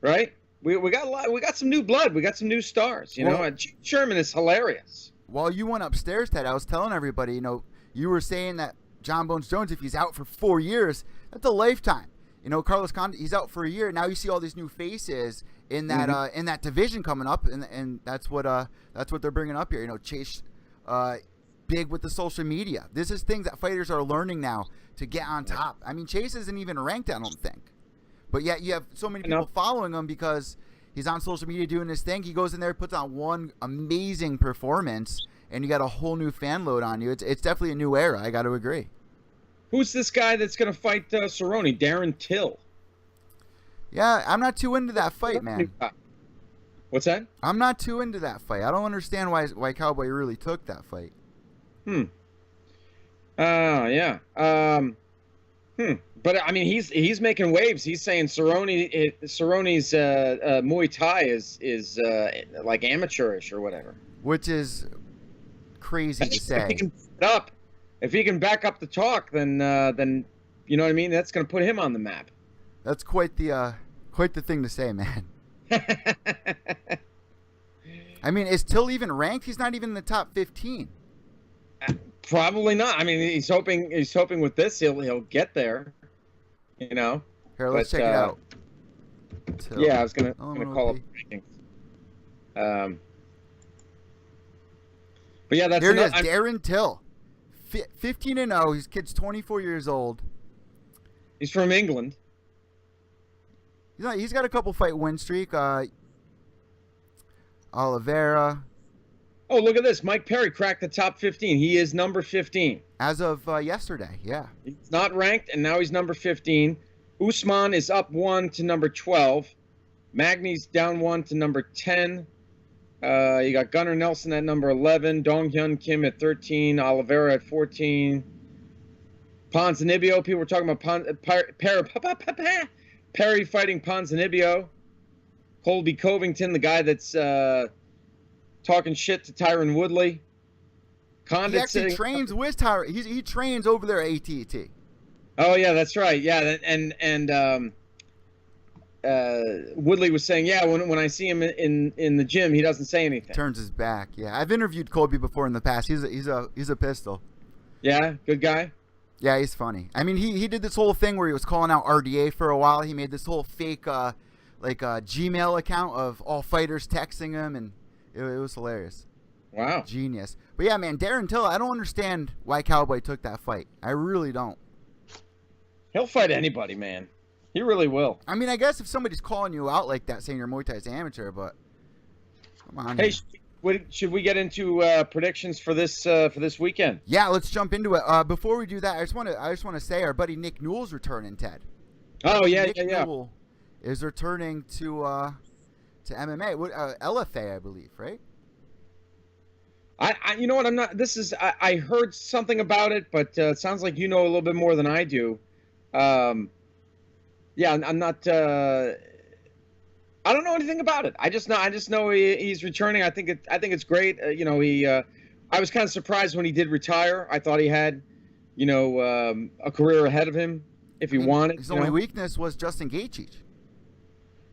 right? We got a lot. We got some new blood. We got some new stars. Chase Sherman is hilarious. While you went upstairs, Ted, I was telling everybody, you were saying that John Bones Jones, if he's out for 4 years, that's a lifetime. Carlos Condit, he's out for a year. Now you see all these new faces in that in that division coming up, and that's what they're bringing up here. Chase, big with the social media. This is things that fighters are learning now to get on top. I mean, Chase isn't even ranked, I don't think, but yet you have so many people following him because he's on social media doing his thing. He goes in there, puts on one amazing performance, and you got a whole new fan load on you. It's definitely a new era. I got to agree. Who's this guy that's going to fight Cerrone? Darren Till. Yeah, I'm not too into that fight, man. What's that? I'm not too into that fight. I don't understand why Cowboy really took that fight. Yeah. But I mean, he's making waves. He's saying Cerrone's Muay Thai is like amateurish or whatever. Which is crazy to say. If he can back up the talk, then you know what I mean. That's going to put him on the map. That's quite the thing to say, man. I mean, is Till even ranked? He's not even in the top 15. Probably not. I mean, he's hoping with this he'll get there. Here, let's check it out. Till. Yeah, I was gonna call up rankings. But yeah, that's here. It is, Darren Till, 15-0. His kid's 24 years old. He's from England. He's got a couple fight win streak. Oliveira. Oh, look at this. Mike Perry cracked the top 15. He is number 15. As of yesterday, yeah. He's not ranked, and now he's number 15. Usman is up 1 to number 12. Magny's down 1 to number 10. You got Gunnar Nelson at number 11. Dong Hyun Kim at 13. Oliveira at 14. Ponzinibbio. People were talking about Perry fighting Ponzinibbio. Colby Covington, the guy that's talking shit to Tyron Woodley. Condit he actually trains with Tyron. He trains over there at ATT. Oh yeah, that's right. Yeah, and Woodley was saying, yeah, when I see him in the gym, he doesn't say anything. Turns his back. Yeah, I've interviewed Colby before in the past. He's a pistol. Yeah, good guy. Yeah, he's funny. I mean, he did this whole thing where he was calling out RDA for a while. He made this whole fake Gmail account of all fighters texting him, and it was hilarious. Wow. Genius. But yeah, man, Darren Till, I don't understand why Cowboy took that fight. I really don't. He'll fight anybody, man. He really will. I mean, I guess if somebody's calling you out like that, saying you're Muay Thai's amateur, but come on. Hey, should we get into predictions for this weekend? Yeah, let's jump into it. Before we do that, I just want to say our buddy Nick Newell's returning, Ted. Oh yeah, Nick Newell is returning to MMA, LFA, I believe, right? I you know what, I'm not. This is I heard something about it, but it sounds like you know a little bit more than I do. Yeah, I'm not. I don't know anything about it. I just know he's returning. I think it's great. I was kind of surprised when he did retire. I thought he had, a career ahead of him if he wanted. His only weakness was Justin Gaethje.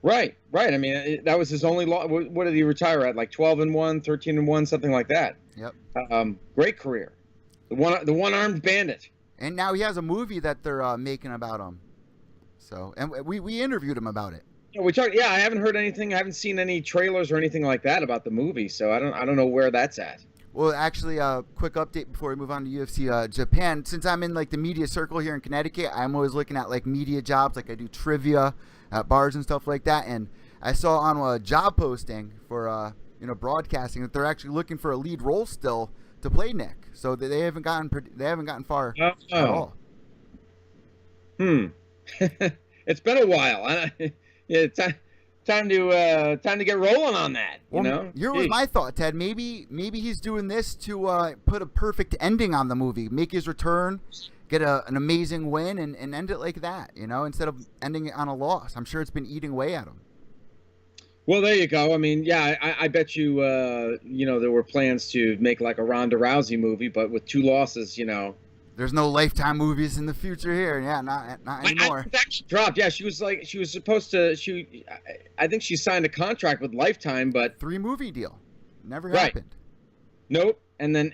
Right. I mean, that was his only loss. What did he retire at? Like 12-1, 13-1, something like that. Yep. Great career. The one-armed bandit. And now he has a movie that they're making about him. So, and we interviewed him about it. Yeah, I haven't heard anything. I haven't seen any trailers or anything like that about the movie. So I don't know where that's at. Well, actually, quick update before we move on to UFC Japan. Since I'm in like the media circle here in Connecticut, I'm always looking at like media jobs. Like I do trivia at bars and stuff like that. And I saw on a job posting for broadcasting that they're actually looking for a lead role still to play Nick. So they haven't gotten far at all. It's been a while. Yeah, time to get rolling on that. Here was my thought, Ted. Maybe he's doing this to put a perfect ending on the movie, make his return, get an amazing win, and end it like that. Instead of ending it on a loss. I'm sure it's been eating away at him. Well, there you go. I mean, yeah, I bet you, there were plans to make like a Ronda Rousey movie, but with 2 losses, There's no Lifetime movies in the future here. Yeah, not anymore. I think that dropped. Yeah, she was supposed to. I think she signed a contract with Lifetime, but 3-movie deal, never happened. Nope. And then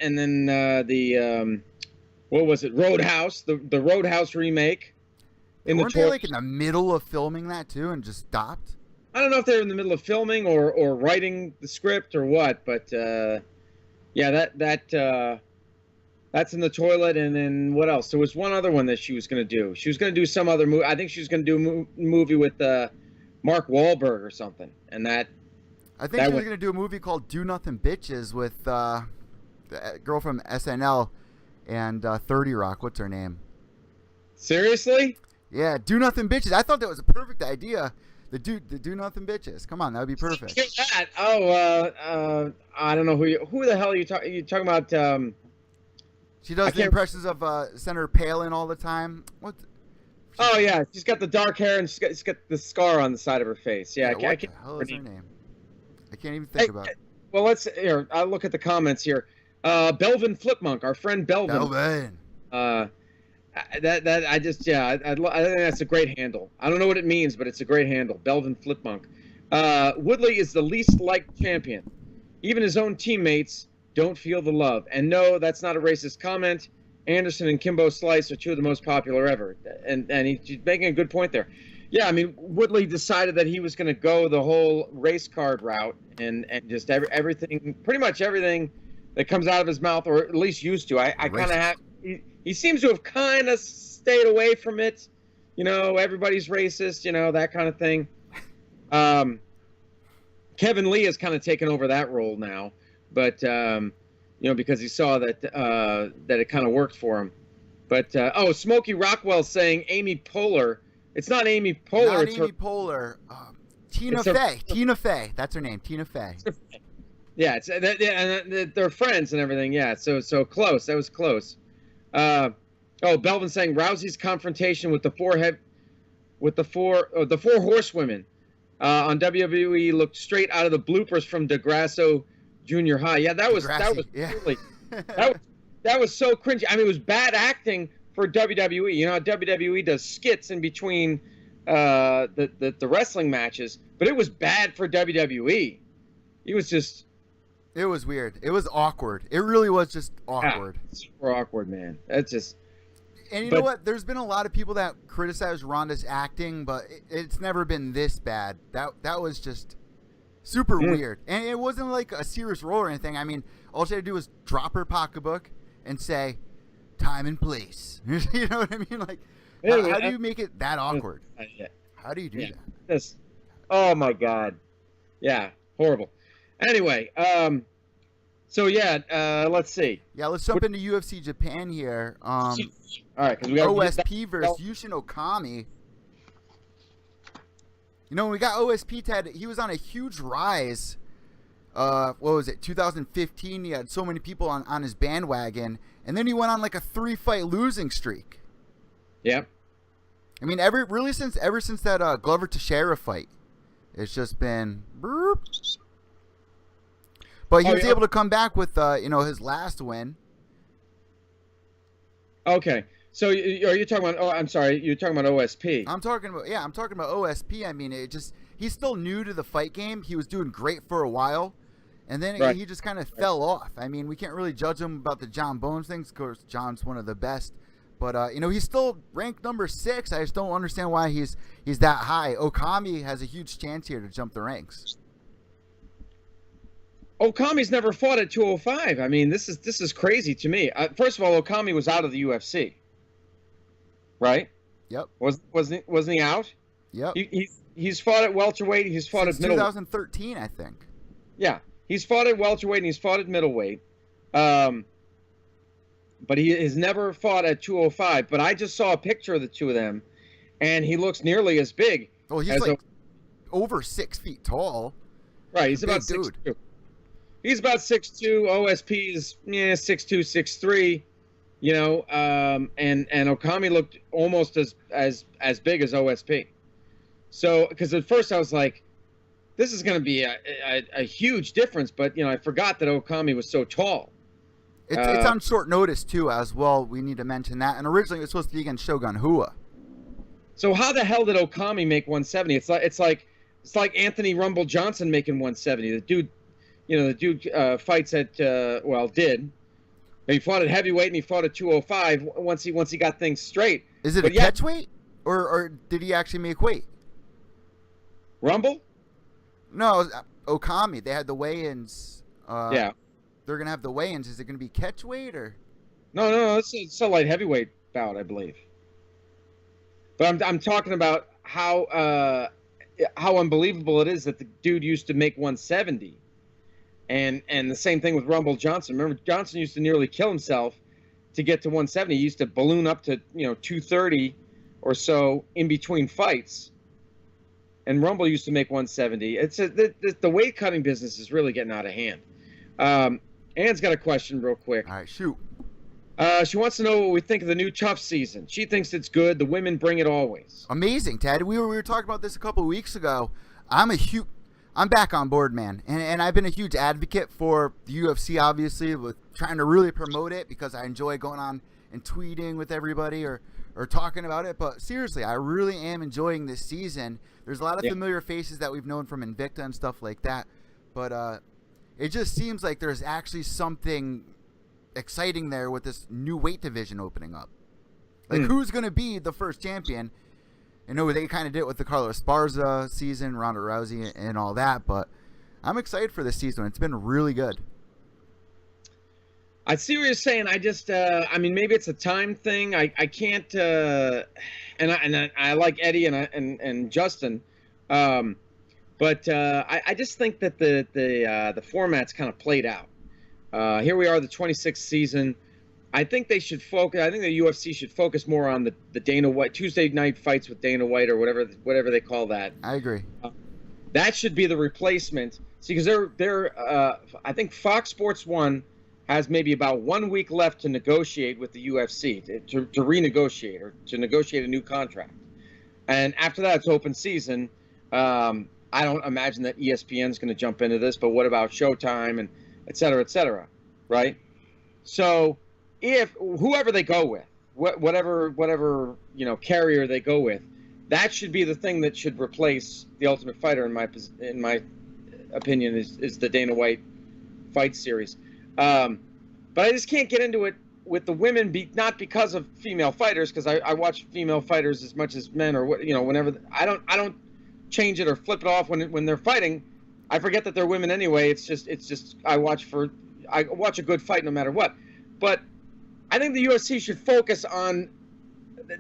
what was it? Roadhouse, the Roadhouse remake. Weren't they like in the middle of filming that too, and just stopped? I don't know if they're in the middle of filming or writing the script or what, but yeah, that's in the toilet. And then what else? There was one other one that she was going to do. She was going to do some other movie. I think she was going to do a movie with Mark Wahlberg or something. And I think she was going to do a movie called Do Nothing Bitches with the girl from SNL and 30 Rock. What's her name? Seriously? Yeah, Do Nothing Bitches. I thought that was a perfect idea. The Do Nothing Bitches. Come on, that would be perfect. That. Oh, I don't know who the hell are you talking? You talking about? She does the impressions of Senator Palin all the time. What? Oh yeah, she's got the dark hair and she's got the scar on the side of her face. Yeah, what the hell is her name? I can't even think about it. Well, I'll look at the comments here. Belvin Flipmunk, our friend Belvin. I think that's a great handle. I don't know what it means, but it's a great handle. Belvin Flipmunk. Woodley is the least liked champion. Even his own teammates don't feel the love. And no, that's not a racist comment. Anderson and Kimbo Slice are 2 of the most popular ever. And he's making a good point there. Yeah, I mean, Woodley decided that he was going to go the whole race card route and just everything, pretty much everything that comes out of his mouth, or at least used to. I kind of have... He seems to have kind of stayed away from it. Everybody's racist, that kind of thing. Kevin Lee has kind of taken over that role now, but because he saw that it kind of worked for him. But Smokey Rockwell saying Amy Poehler. It's not Amy Poehler. Not Amy Poehler. Tina Fey. Tina Fey. That's her name. Tina Fey. Yeah, they're friends and everything. Yeah, so close. That was close. Belvin saying Rousey's confrontation with the four horsewomen on WWE looked straight out of the bloopers from DeGrasso Junior High. Yeah, that was really that was so cringy. I mean, it was bad acting for WWE. WWE does skits in between the wrestling matches, but it was bad for WWE. It was weird. It was awkward. It really was just awkward. Yeah, super awkward, man. That's just. And you know what? There's been a lot of people that criticize Ronda's acting, but it's never been this bad. That was just super weird. And it wasn't like a serious role or anything. I mean, all she had to do was drop her pocketbook and say, "Time and place." You know what I mean? Like, how do you make it that awkward? How do you do that? Oh my God. Yeah, horrible. Anyway, let's see. Yeah, let's jump into UFC Japan here. All right, because we got OSP versus Yushin Okami. When we got OSP, Ted, he was on a huge rise. What was it, 2015? He had so many people on his bandwagon, and then he went on like a 3-fight losing streak. Yep. I mean, ever since that Glover Teixeira fight, it's just been burp. But he was able to come back with, his last win. Okay, so are you talking about? Oh, I'm sorry, you're talking about OSP. I'm talking about OSP. I mean, he's still new to the fight game. He was doing great for a while, and then he just kind of fell off. I mean, we can't really judge him about the John Bones things. Of course, John's one of the best, but he's still ranked number 6. I just don't understand why he's that high. Okami has a huge chance here to jump the ranks. Okami's never fought at 205. I mean, this is crazy to me. First of all, Okami was out of the UFC, right? Yep. Wasn't he out? Yep. He's fought at welterweight. He's fought Since at middleweight. 2013, I think. Yeah, he's fought at welterweight and he's fought at middleweight. but he has never fought at 205. But I just saw a picture of the two of them, and he looks nearly as big. Oh, he's like over 6 feet tall. Right, he's about 6'2". He's about 6'2". OSP is 6'2", 6'3". You know, and Okami looked almost as big as OSP. So, because at first I was like, this is going to be a huge difference, but I forgot that Okami was so tall. It's on short notice too, as well. We need to mention that. And originally it was supposed to be against Shogun Hua. So how the hell did Okami make 170? It's like Anthony Rumble Johnson making 170. The dude fights at did. He fought at heavyweight and he fought at 205 once he got things straight. Is it catch weight or did he actually make weight? Rumble? No, Okami. They had the weigh-ins. Yeah. They're gonna have the weigh-ins. Is it gonna be catch weight or? No. It's a light heavyweight bout, I believe. But I'm talking about how unbelievable it is that the dude used to make 170. And the same thing with Rumble Johnson. Remember, Johnson used to nearly kill himself to get to 170. He used to balloon up to 230 or so in between fights. And Rumble used to make 170. The weight cutting business is really getting out of hand. Anne's got a question real quick. All right, shoot. She wants to know what we think of the new Tough season. She thinks it's good. The women bring it always. Amazing, Ted. We were talking about this a couple of weeks ago. I'm back on board, man. And I've been a huge advocate for the UFC, obviously, with trying to really promote it because I enjoy going on and tweeting with everybody or talking about it. But seriously, I really am enjoying this season. There's a lot of familiar faces that we've known from Invicta and stuff like that. But it just seems like there's actually something exciting there with this new weight division opening up. Like, who's going to be the first champion? I know they kind of did it with the Carlos Esparza season, Ronda Rousey, and all that, but I'm excited for this season. It's been really good. I see what you're saying. I just, maybe it's a time thing. I can't, and I like Eddie and Justin, but I just think that the format's kind of played out. Here we are, the 26th season. I think they should focus. I think the UFC should focus more on the Dana White Tuesday night fights with Dana White or whatever they call that. I agree. That should be the replacement. See, because I think Fox Sports 1 has maybe about 1 week left to negotiate with the UFC to renegotiate or to negotiate a new contract, and after that it's open season. I don't imagine that ESPN is going to jump into this, but what about Showtime and et cetera, right? So if whoever they go with, whatever carrier they go with, that should be the thing that should replace the Ultimate Fighter in my opinion is the Dana White fight series. But I just can't get into it with the women, not because of female fighters, because I watch female fighters as much as men, or whenever I don't change it or flip it off when they're fighting. I forget that they're women anyway. It's just I watch a good fight no matter what. But I think the UFC should focus on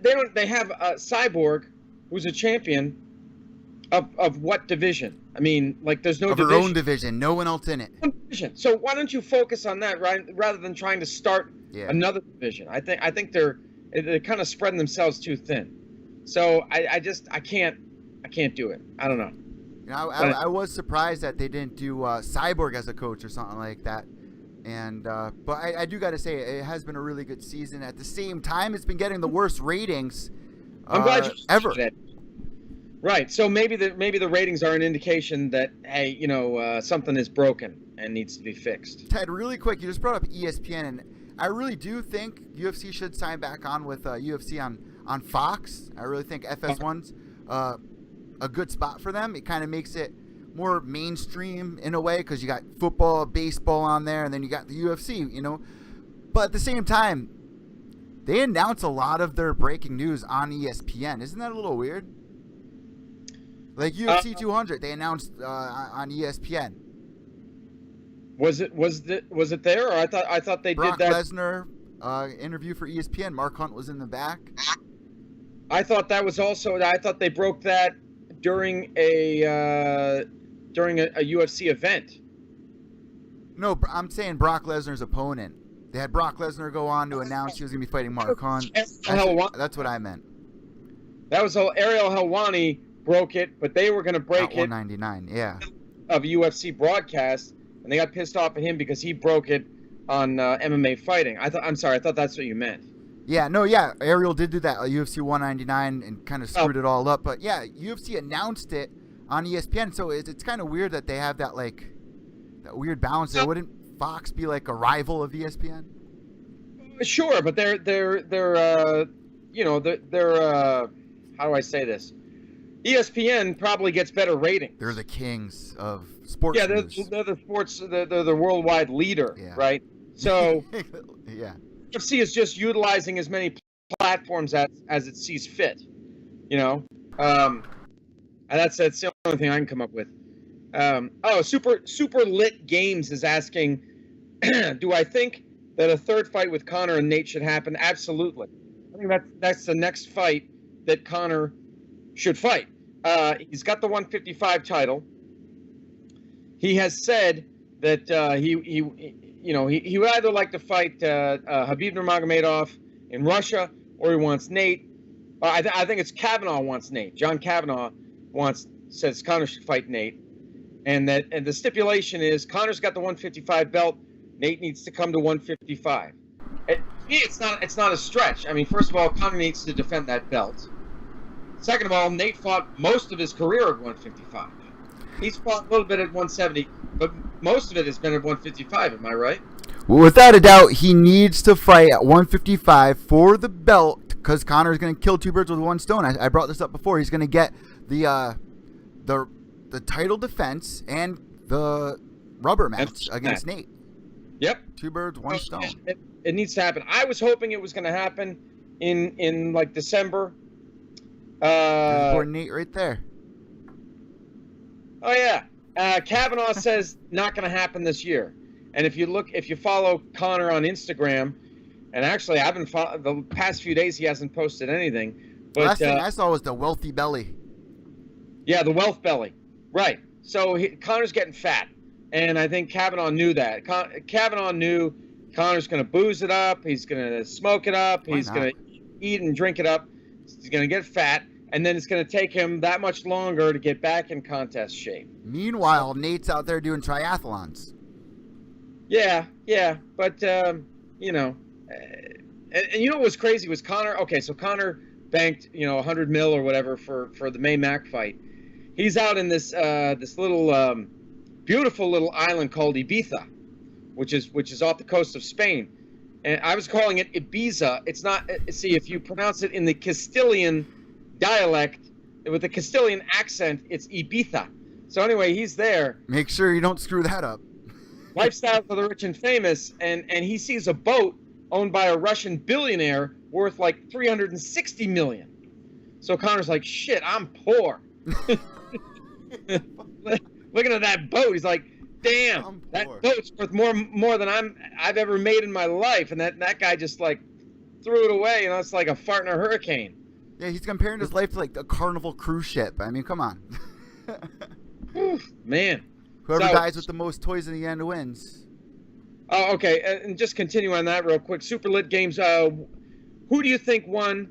they have a Cyborg who's a champion of what division? I mean, like, there's no division. Her own division, no one else in it. So why don't you focus on that, right, rather than trying to start another division? I think they're kind of spreading themselves too thin. So I can't do it. I don't know. I was surprised that they didn't do Cyborg as a coach or something like that. And but I do got to say, it has been a really good season. At the same time, it's been getting the worst ratings I'm glad you ever. That. Right. So maybe the ratings are an indication that, hey, something is broken and needs to be fixed. Ted, really quick, you just brought up ESPN, and I really do think UFC should sign back on with UFC on Fox. I really think FS1's a good spot for them. It kind of makes it more mainstream in a way, because you got football, baseball on there, and then you got the UFC, But at the same time, they announce a lot of their breaking news on ESPN. Isn't that a little weird? Like UFC 200, they announced on ESPN. Was it there? Or I thought they Brock did that. Lesnar interview for ESPN. Mark Hunt was in the back. I thought that was also. I thought they broke that during a UFC event. No, I'm saying Brock Lesnar's opponent They had Brock Lesnar go on to announce he was going to be fighting Mark Khan. That's what I meant. That was Ariel Helwani broke it, but they were going to break it. 199, yeah. Of UFC broadcast, and they got pissed off at him because he broke it on MMA fighting. I'm sorry, I thought that's what you meant. Yeah, no, yeah. Ariel did do that UFC 199 and kind of screwed it all up. But yeah, UFC announced it on ESPN, so it's kind of weird that they have that that weird balance there. Wouldn't Fox be like a rival of ESPN? Sure, but they're how do I say this? ESPN probably gets better ratings. They're the kings of sports. Yeah, they're the sports. They're the worldwide leader, right? So yeah, UFC is just utilizing as many platforms as it sees fit. And that's the only thing I can come up with. Super Lit Games is asking, do I think that a third fight with Conor and Nate should happen? Absolutely. I think that's the next fight that Conor should fight. He's got the 155 title. He has said that he would either like to fight Khabib Nurmagomedov in Russia, or he wants Nate. I think it's Kavanaugh wants Nate. John Kavanaugh says Conor should fight Nate, and the stipulation is Conor's got the 155 belt. Nate needs to come to 155. It's not a stretch. I mean, first of all, Conor needs to defend that belt. Second of all, Nate fought most of his career at 155. He's fought a little bit at 170, but most of it has been at 155. Am I right? Well, without a doubt, he needs to fight at 155 for the belt because Conor is going to kill two birds with one stone. I brought this up before. He's going to get the title defense and the rubber match against Nate. Yep. Two birds, one stone. It needs to happen. I was hoping it was going to happen in like December. There's Nate right there. Oh yeah, Kavanaugh says not going to happen this year. And if you follow Conor on Instagram, and actually I've been the past few days he hasn't posted anything. But last thing I saw was the wealthy belly. Yeah, the wealth belly. Right. So Conor's getting fat, and I think Kavanaugh knew that. Kavanaugh knew Conor's going to booze it up. He's going to smoke it up. He's going to eat and drink it up. He's going to get fat. And then it's going to take him that much longer to get back in contest shape. Meanwhile, Nate's out there doing triathlons. Yeah, but and you know what was crazy was Conor. Okay, so Conor banked $100 million or whatever for the May Mac fight. He's out in this little beautiful little island called Ibiza, which is off the coast of Spain, and I was calling it Ibiza. It's not. See, if you pronounce it in the Castilian dialect with the Castilian accent, it's Ibiza. So anyway, he's there. Make sure you don't screw that up. Lifestyle for the rich and famous, and he sees a boat owned by a Russian billionaire worth like $360 million. So Conor's like, shit, I'm poor. Looking at that boat, he's like, damn, that boat's worth more than I've ever made in my life. And that guy just like threw it away. It's like a fart in a hurricane. Yeah, he's comparing his life to like a Carnival cruise ship. I mean, come on. Man. Whoever dies with the most toys in the end wins. Oh, okay. And just continue on that real quick. Super Lit Games. Who do you think won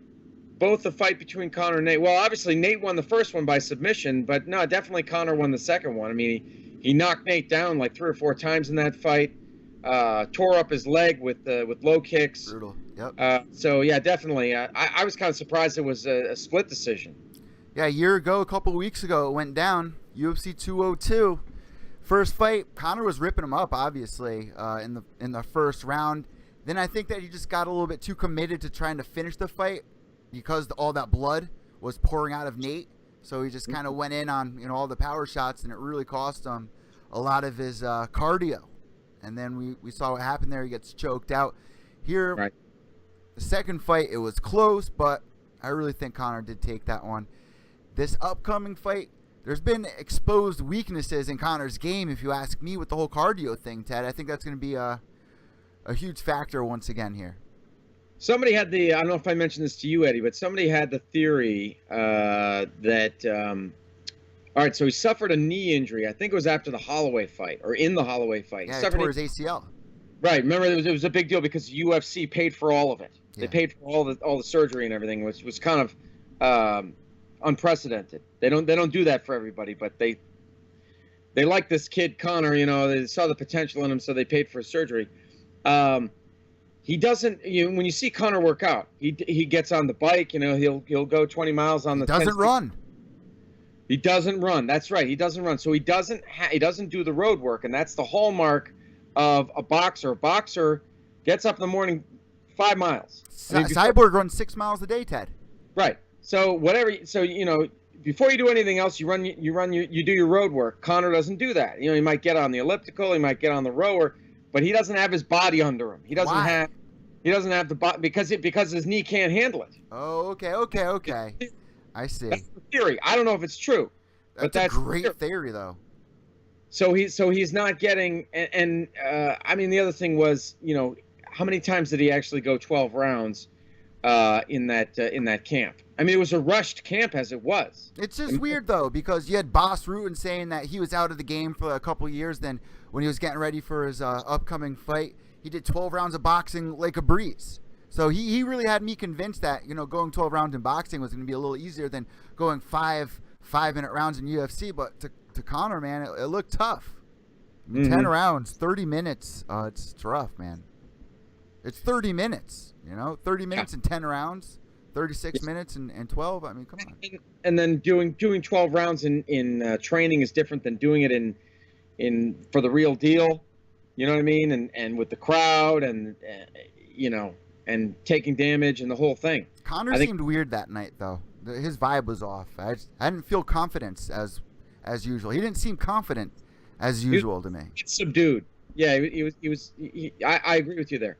both the fight between Conor and Nate? Well, obviously Nate won the first one by submission, but no, definitely Conor won the second one. I mean, he knocked Nate down like 3 or 4 times in that fight. Tore up his leg with low kicks. Brutal. Yep. So yeah, definitely. I was kind of surprised it was a split decision. Yeah, a couple weeks ago, it went down. UFC 202. First fight, Conor was ripping him up, obviously, in the first round. Then I think that he just got a little bit too committed to trying to finish the fight because all that blood was pouring out of Nate. So he just kind of went in on all the power shots, and it really cost him a lot of his cardio. And then we saw what happened there. He gets choked out. Here, right. The second fight, it was close, but I really think Conor did take that one. This upcoming fight, there's been exposed weaknesses in Conor's game, if you ask me, with the whole cardio thing, Ted. I think that's going to be a huge factor once again here. Somebody had I don't know if I mentioned this to you, Eddie, but somebody had the theory that, all right, so he suffered a knee injury. I think it was after the Holloway fight, or in the Holloway fight. Yeah, he tore his ACL. Right. Remember, it was a big deal because UFC paid for all of it. Yeah. They paid for all the surgery and everything, which was kind of unprecedented. They don't do that for everybody, but they like this kid Conor. They saw the potential in him, so they paid for his surgery. He doesn't. When you see Conor work out, he gets on the bike. He'll go 20 miles on the. Doesn't run. He doesn't run. That's right. He doesn't run. So he doesn't do the road work, and that's the hallmark of a boxer. A boxer gets up in the morning 5 miles. Cyborg runs 6 miles a day, Ted. Right. So whatever. So before you do anything else, you do your road work. Conor doesn't do that. He might get on the elliptical, he might get on the rower, but he doesn't have his body under him. He doesn't have the body because his knee can't handle it. Oh, okay. I see. That's the theory. I don't know if it's true, but that's a great theory, though. So he's not getting, and I mean, the other thing was, how many times did he actually go 12 rounds in that camp? I mean, it was a rushed camp as it was. It's just weird, though, because you had Boss Rutan saying that he was out of the game for a couple years. Then when he was getting ready for his upcoming fight, he did 12 rounds of boxing like a breeze. So he really had me convinced that, going 12 rounds in boxing was going to be a little easier than going 5-minute rounds in UFC. But to Conor, man, it looked tough. I mean, 10 rounds, 30 minutes. It's rough, man. It's 30 minutes, 30 minutes and 10 rounds, 36 minutes and 12. I mean, come on. And then doing 12 rounds in training is different than doing it in for the real deal. You know what I mean? And with the crowd and taking damage and the whole thing. Conor seemed weird that night, though. His vibe was off. I didn't feel confidence as usual. He didn't seem confident as usual to me. It's subdued. Yeah, I agree with you there.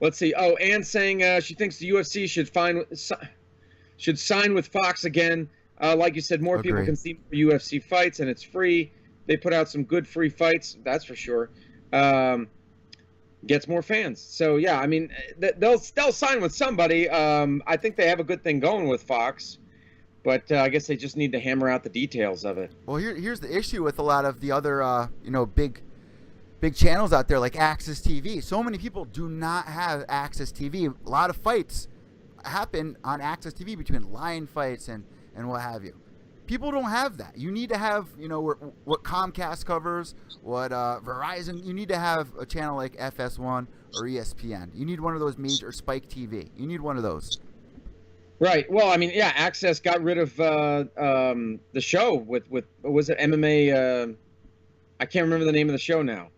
Let's see. Oh, Anne's saying she thinks the UFC should sign with Fox again. Like you said, more people can see UFC fights, and it's free. They put out some good free fights, that's for sure. Gets more fans. So yeah, I mean, they'll sign with somebody. I think they have a good thing going with Fox, but I guess they just need to hammer out the details of it. Well, here's the issue with a lot of the other big channels out there like Access TV. So many people do not have Access TV. A lot of fights happen on Access TV between lion fights and what have you. People don't have that. You need to have, what Comcast covers, what Verizon. You need to have a channel like FS1 or ESPN. You need one of those major Spike TV. You need one of those. Right. Well, I mean, yeah, Access got rid of the show with what was it, MMA? I can't remember the name of the show now.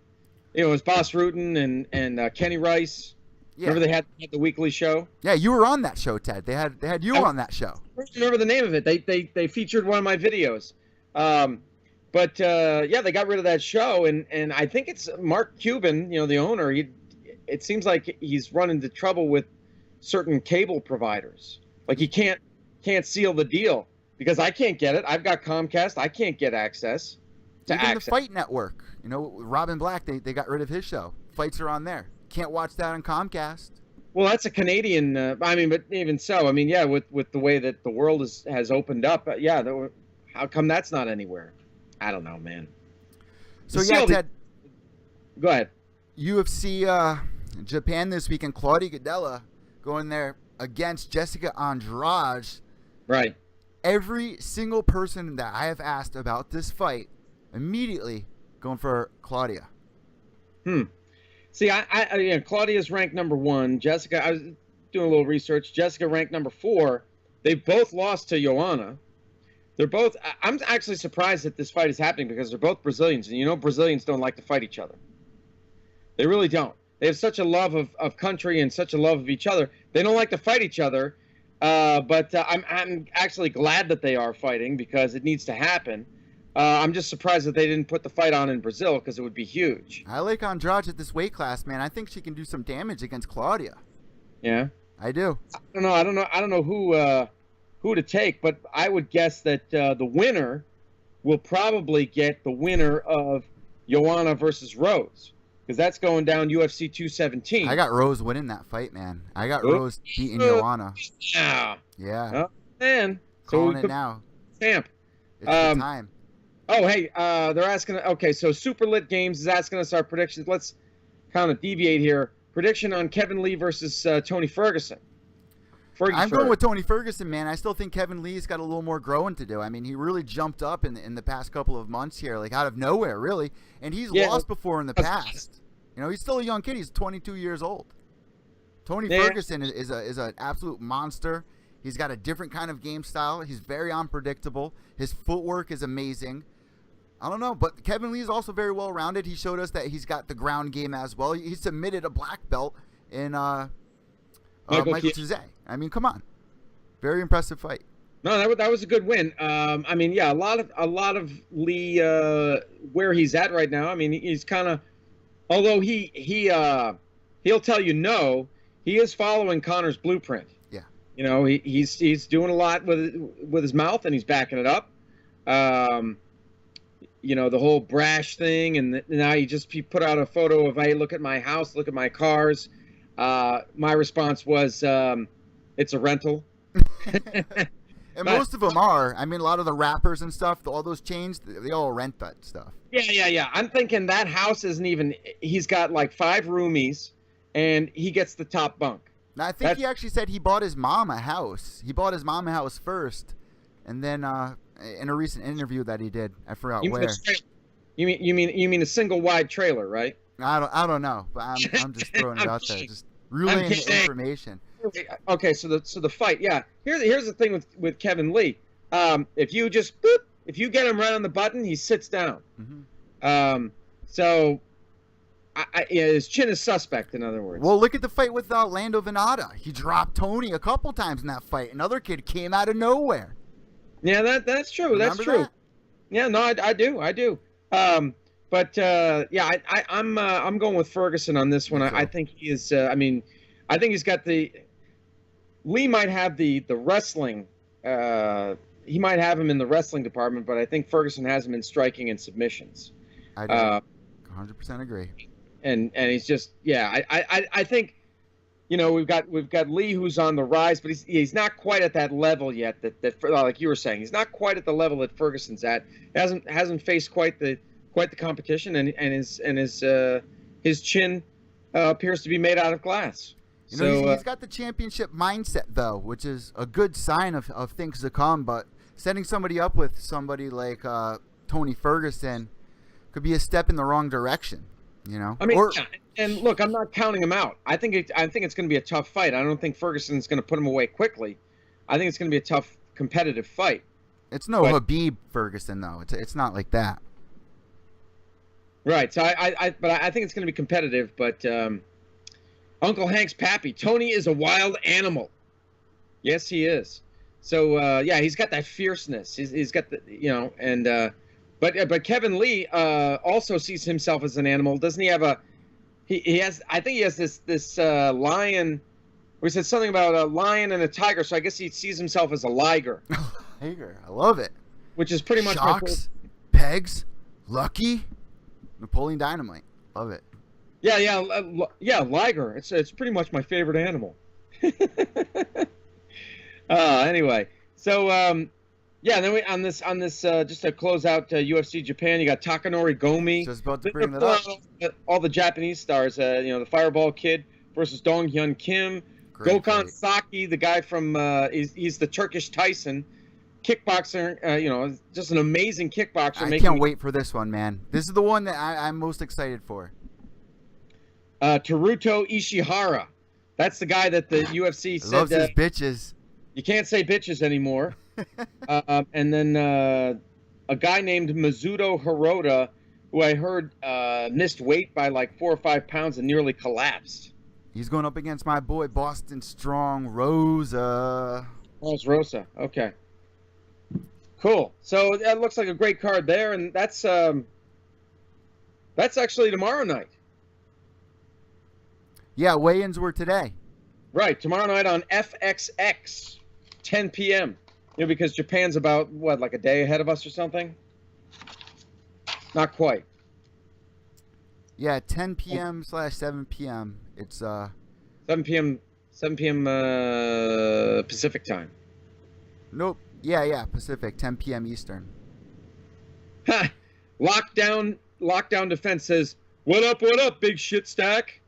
It was Boss Rutan and Kenny Rice. Yeah. Remember they had the weekly show? Yeah, you were on that show, Ted. They had you on that show. I don't remember the name of it. They featured one of my videos. But they got rid of that show, and I think it's Mark Cuban, the owner. It seems like he's run into trouble with certain cable providers. Like he can't seal the deal because I can't get it. I've got Comcast. I can't get access to Access. The Fight Network. Robin Black. They got rid of his show. Fights are on there. Can't watch that on Comcast. Well, that's a Canadian. But even so, with the way that the world has opened up, how come that's not anywhere? I don't know, man. So Ted. Go ahead. UFC Japan this weekend. Claudia Gadelha going there against Jessica Andrade. Right. Every single person that I have asked about this fight, immediately going for Claudia. See, Claudia's ranked number 1. Jessica, I was doing a little research. Jessica ranked number 4. They both lost to Joanna. They're both. I'm actually surprised that this fight is happening because they're both Brazilians, and Brazilians don't like to fight each other. They really don't. They have such a love of country and such a love of each other. They don't like to fight each other. But I'm actually glad that they are fighting because it needs to happen. I'm just surprised that they didn't put the fight on in Brazil because it would be huge. I like Andrade at this weight class, man. I think she can do some damage against Claudia. Yeah, I do. I don't know who to take, but I would guess that the winner will probably get the winner of Joanna versus Rose because that's going down UFC 217. I got Rose winning that fight, man. I got Rose beating Joanna. Yeah. Yeah. Oh, man. Calling it now. Champ. It's the time. Oh, hey, they're asking. Okay, so Super Lit Games is asking us our predictions. Let's kind of deviate here. Prediction on Kevin Lee versus Tony Ferguson. I'm going with Tony Ferguson, man. I still think Kevin Lee's got a little more growing to do. I mean, he really jumped up in the past couple of months here, like out of nowhere, really. And he's lost before in the past. You know, he's still a young kid. He's 22 years old. Tony Ferguson is an absolute monster. He's got a different kind of game style. He's very unpredictable. His footwork is amazing. I don't know, but Kevin Lee is also very well-rounded. He showed us that he's got the ground game as well. He submitted a black belt in Michael Cizé. I mean, come on. Very impressive fight. No, that was a good win. I mean, yeah, a lot of Lee where he's at right now. I mean, he's kind of, although he'll tell you no, he is following Conor's blueprint. Yeah. You know, he's doing a lot with his mouth, and he's backing it up. You know, the whole brash thing, and now he put out a photo of, hey, look at my house, look at my cars. My response was, it's a rental. And most of them are. I mean, a lot of the rappers and stuff, all those chains, they all rent that stuff. Yeah. I'm thinking that house isn't even, he's got like 5 roomies, and he gets the top bunk. Now, I think he actually said he bought his mom a house. He bought his mom a house first, and then in a recent interview that he did, I forgot where. You mean a single wide trailer, right? I don't know, but I'm just throwing it out there, just relaying the information. Okay, so the fight, yeah. Here's the thing with Kevin Lee. If you get him right on the button, he sits down. Mm-hmm. So his chin is suspect, in other words. Well, look at the fight with Lando Venata. He dropped Tony a couple times in that fight. Another kid came out of nowhere. Yeah, that's true. Remember That's true. that? Yeah, no, I do. But yeah, I'm going with Ferguson on this one. I think he is. I mean, I think he's got the. Lee might have the wrestling. He might have him in the wrestling department, but I think Ferguson has him in striking and submissions. I do. 100% agree. And he's just I think, you know, we've got Lee who's on the rise, but he's not quite at that level yet. That like you were saying, he's not quite at the level that Ferguson's at. Hasn't faced quite the competition, and his chin appears to be made out of glass. You know, he's got the championship mindset, though, which is a good sign of things to come. But setting somebody up with somebody like Tony Ferguson could be a step in the wrong direction. You know, I mean, and look, I'm not counting him out. I think it's going to be a tough fight. I don't think Ferguson's going to put him away quickly. I think it's going to be a tough, competitive fight. It's no Habib Ferguson, though. It's not like that. Right. So but I think it's going to be competitive. But Uncle Hank's pappy, Tony is a wild animal. Yes, he is. So yeah, he's got that fierceness. He's got the, you know, and but Kevin Lee also sees himself as an animal. Doesn't he have he has, I think he has this lion. We said something about a lion and a tiger, so I guess he sees himself as a liger. Tiger, I love it. Which is pretty much Shocks, Pegs, Lucky, Napoleon Dynamite. Love it. Yeah, liger. It's pretty much my favorite animal. Anyway, so yeah, then we on this just to close out UFC Japan, you got Takanori Gomi. Just about to bring that up. All the Japanese stars, you know, the Fireball Kid versus Dong Hyun Kim. Great Gokhan fight. Saki, the guy from he's the Turkish Tyson, kickboxer. You know, just an amazing kickboxer. I can't wait for this one, man. This is the one that I'm most excited for. Teruto Ishihara, that's the guy that the UFC said loves his bitches. You can't say bitches anymore. And then a guy named Mizuto Hirota, who I heard missed weight by like 4 or 5 pounds and nearly collapsed. He's going up against my boy Boston Strong Rosa. Oh, it's Rosa. Okay. Cool. So that looks like a great card there, and that's actually tomorrow night. Yeah, weigh-ins were today. Right, tomorrow night on FXX, 10 p.m. You know, because Japan's about, what, like a day ahead of us or something? Not quite. Yeah, 10 p.m. / 7 p.m. It's 7 p.m. Pacific time. Nope. Yeah, Pacific, 10 p.m. Eastern. Ha! Lockdown defense says, what up, big shit stack?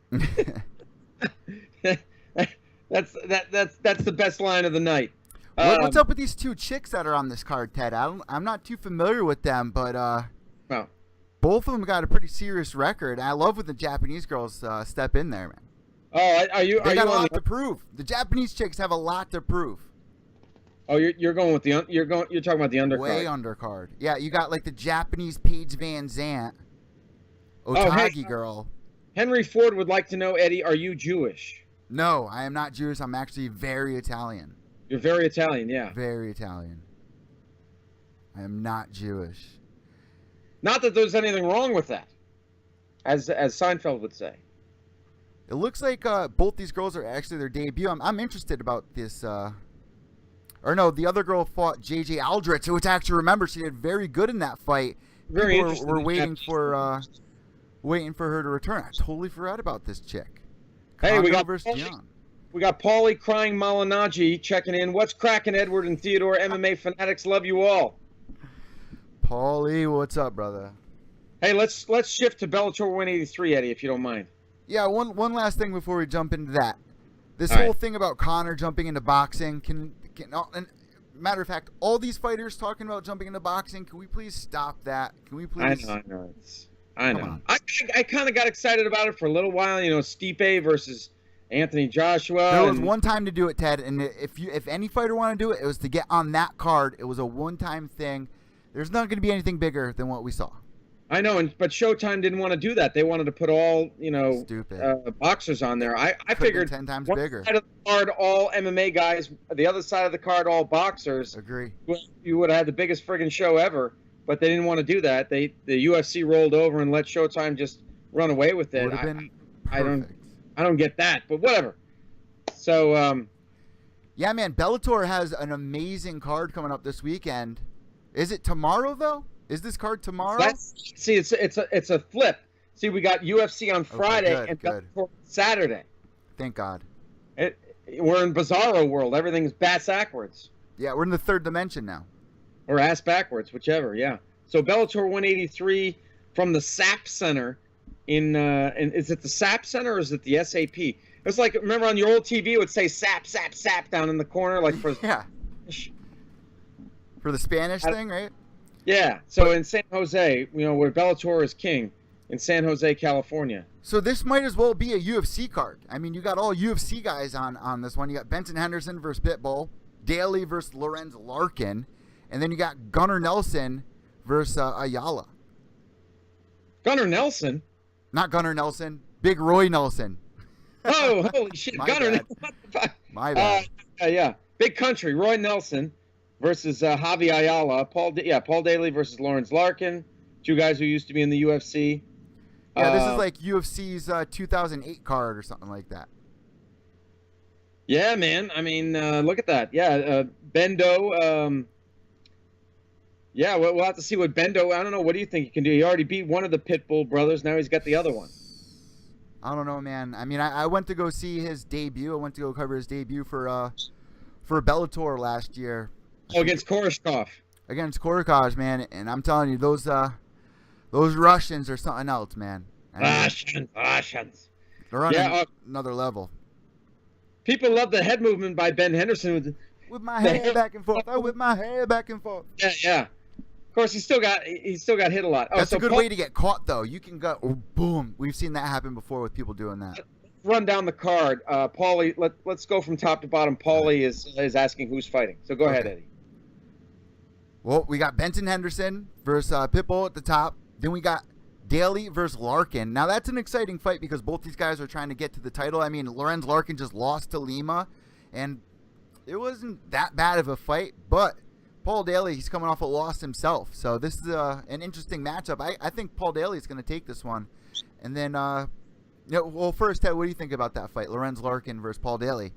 That's the best line of the night. What's up with these two chicks that are on this card, Ted? I'm not too familiar with them, but Well, both of them got a pretty serious record. I love when the Japanese girls step in there, man. oh, are you? They got a on lot the, to prove. The Japanese chicks have a lot to prove. oh, you're going with the you're talking about the undercard. Way undercard. Yeah, you got like the Japanese Paige Van Zant, Oh, Otage hey. girl. Henry Ford would like to know, Eddie, are you Jewish? No, I am not Jewish. I'm actually very Italian. You're very Italian, yeah. Very Italian. I am not Jewish. Not that there's anything wrong with that, as Seinfeld would say. It looks like both these girls are actually their debut. I'm interested about this. Or no, the other girl fought J.J. Aldrich, which I actually remember she did very good in that fight. Very People interesting. were waiting for her to return. I totally forgot about this chick. Hey, we Condit got versus Dion. We got Paulie crying Malinaji checking in. What's cracking, Edward and Theodore? MMA fanatics love you all. Paulie, what's up, brother? Hey, let's shift to Bellator 183, Eddie, if you don't mind. Yeah, one last thing before we jump into that. This All whole right. thing about Conor jumping into boxing, and matter of fact, all these fighters talking about jumping into boxing, can we please stop that? Can we please? I know. Come I on. kind of got excited about it for a little while. You know, Stipe versus Anthony Joshua. There was and- one time to do it, Ted, and if any fighter wanted to do it, it was to get on that card. It was a one-time thing. There's not going to be anything bigger than what we saw. I know, but Showtime didn't want to do that. They wanted to put all, Stupid. boxers on there. I Could've figured been 10 times one bigger. side of the card, all MMA guys, the other side of the card, all boxers. Agree. You would have had the biggest friggin' show ever, but they didn't want to do that. The UFC rolled over and let Showtime just run away with it. Would have been I don't- perfect. I don't get that, but whatever. So, Yeah, man, Bellator has an amazing card coming up this weekend. Is it tomorrow though? Is this card tomorrow? it's a flip. See, we got UFC on Friday good, and good. Bellator Saturday. Thank God. We're in Bizarro world. Everything's bass backwards. Yeah, we're in the third dimension now. Or ass backwards, whichever, yeah. So Bellator 183 from the SAP Center in is it the SAP Center or is it the SAP? It's like, remember on your old TV it would say SAP, SAP, SAP down in the corner, like for Yeah. For the Spanish thing, right? yeah. So in San Jose, where Bellator is king, in San Jose, California. So this might as well be a UFC card. I mean, you got all UFC guys on this one. You got Benson Henderson versus Pitbull, Daly versus Lorenz Larkin, and then you got Gunnar Nelson versus Ayala. Gunnar Nelson? Not Gunnar Nelson, Big Roy Nelson. Oh, holy shit. My Gunnar bad. Nelson. What the fuck? My bad. Yeah. Big country. Roy Nelson versus Javi Ayala. Paul Daly versus Lawrence Larkin. Two guys who used to be in the UFC. Yeah, this is like UFC's 2008 card or something like that. Yeah, man. I mean, look at that. Yeah, Bendo. Yeah, we'll have to see what Bendo. I don't know. What do you think he can do? He already beat one of the Pitbull brothers. Now he's got the other one. I don't know, man. I mean, I went to go see his debut. I went to go cover his debut for Bellator last year. Oh, against Koreshkov. Against Korokaj, man. And I'm telling you, those Russians are something else, man. I mean, Russians. they're on Yeah, another level. People love the head movement by Ben Henderson. With my hair back and forth. Oh, with my hair back and forth. Yeah. Of course, he still got hit a lot. Oh, That's so a good Paul, way to get caught, though. You can go, boom. We've seen that happen before with people doing that. run down the card. Paulie, let's go from top to bottom. Paulie is asking who's fighting. So go ahead, Eddie. Well, we got Benson Henderson versus Pitbull at the top. Then we got Daly versus Larkin. Now, that's an exciting fight because both these guys are trying to get to the title. I mean, Lorenz Larkin just lost to Lima, and it wasn't that bad of a fight, but Paul Daly, he's coming off a loss himself. So this is an interesting matchup. I think Paul Daly is going to take this one. And then, well, first, Ted, what do you think about that fight? Lorenz Larkin versus Paul Daly.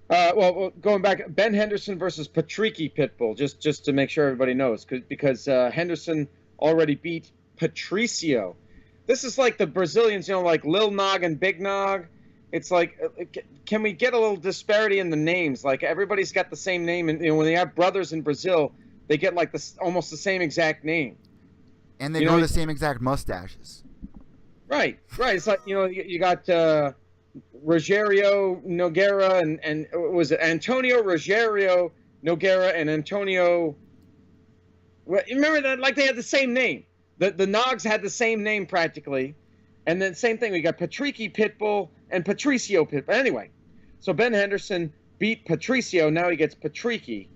Well, going back, Ben Henderson versus Patricky Pitbull, just to make sure everybody knows, because Henderson already beat Patricio. This is like the Brazilians, like Lil Nog and Big Nog. It's like, can we get a little disparity in the names? Like everybody's got the same name, and when they have brothers in Brazil, they get like almost the same exact name. And they grow the same exact mustaches. Right. It's like, you got Rogerio Nogueira and was it Antonio Rogerio Nogueira and Antonio? Remember that? Like they had the same name. The Nogs had the same name practically, and then same thing. We got Patricky Pitbull and Patricio Pitbull. Anyway, so Ben Henderson beat Patricio. Now he gets Patricky.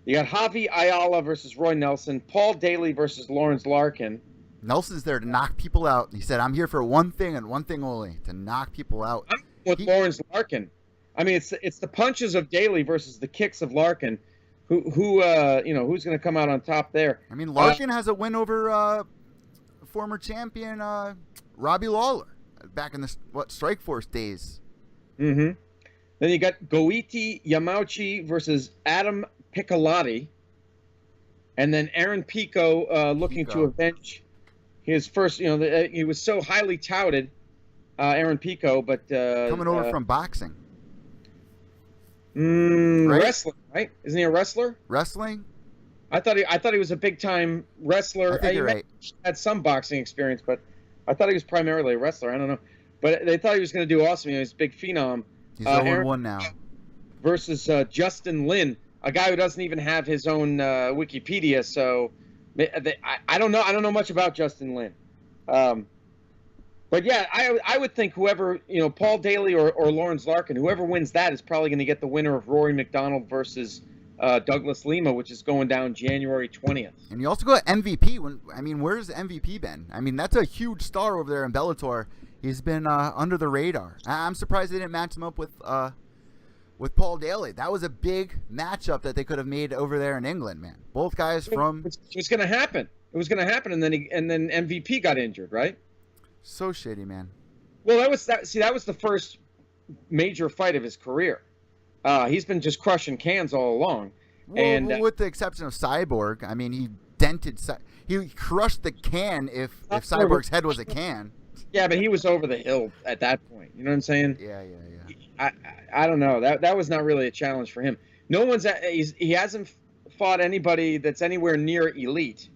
You got Javi Ayala versus Roy Nelson. Paul Daly versus Lawrence Larkin. Nelson's there to knock people out. He said, "I'm here for one thing and one thing only: to knock people out." I'm with Lawrence Larkin. I mean, it's the punches of Daly versus the kicks of Larkin. Who's going to come out on top there? I mean, Larkin has a win over former champion Robbie Lawler back in the Strikeforce days. Mm-hmm. Then you got Goiti Yamauchi versus Adam Piccolotti, and then Aaron Pico looking to avenge his first. He was so highly touted, Aaron Pico, but coming over from boxing. Right? Wrestling, right? Isn't he a wrestler? Wrestling? I thought he was a big time wrestler. I think you're right. Had some boxing experience, but I thought he was primarily a wrestler. I don't know, but they thought he was going to do awesome. He's a big phenom. He's 0-1 now. Versus Justin Lin, a guy who doesn't even have his own Wikipedia. So I don't know. I don't know much about Justin Lin. But yeah, I would think whoever, Paul Daly or Lawrence Larkin, whoever wins that is probably going to get the winner of Rory McDonald versus Douglas Lima, which is going down January 20th. And you also got MVP. Where's MVP been? I mean, that's a huge star over there in Bellator. He's been under the radar. I'm surprised they didn't match him up with Paul Daly. That was a big matchup that they could have made over there in England, man. Both guys from. It was going to happen. It was going to happen, and then MVP got injured, right? So shitty, man. Well, that was the first major fight of his career. He's been just crushing cans all along. Well, with the exception of Cyborg, I mean, he crushed the can if Cyborg's head was a can. Yeah, but he was over the hill at that point. You know what I'm saying? Yeah. I don't know. That was not really a challenge for him. He hasn't fought anybody that's anywhere near elite.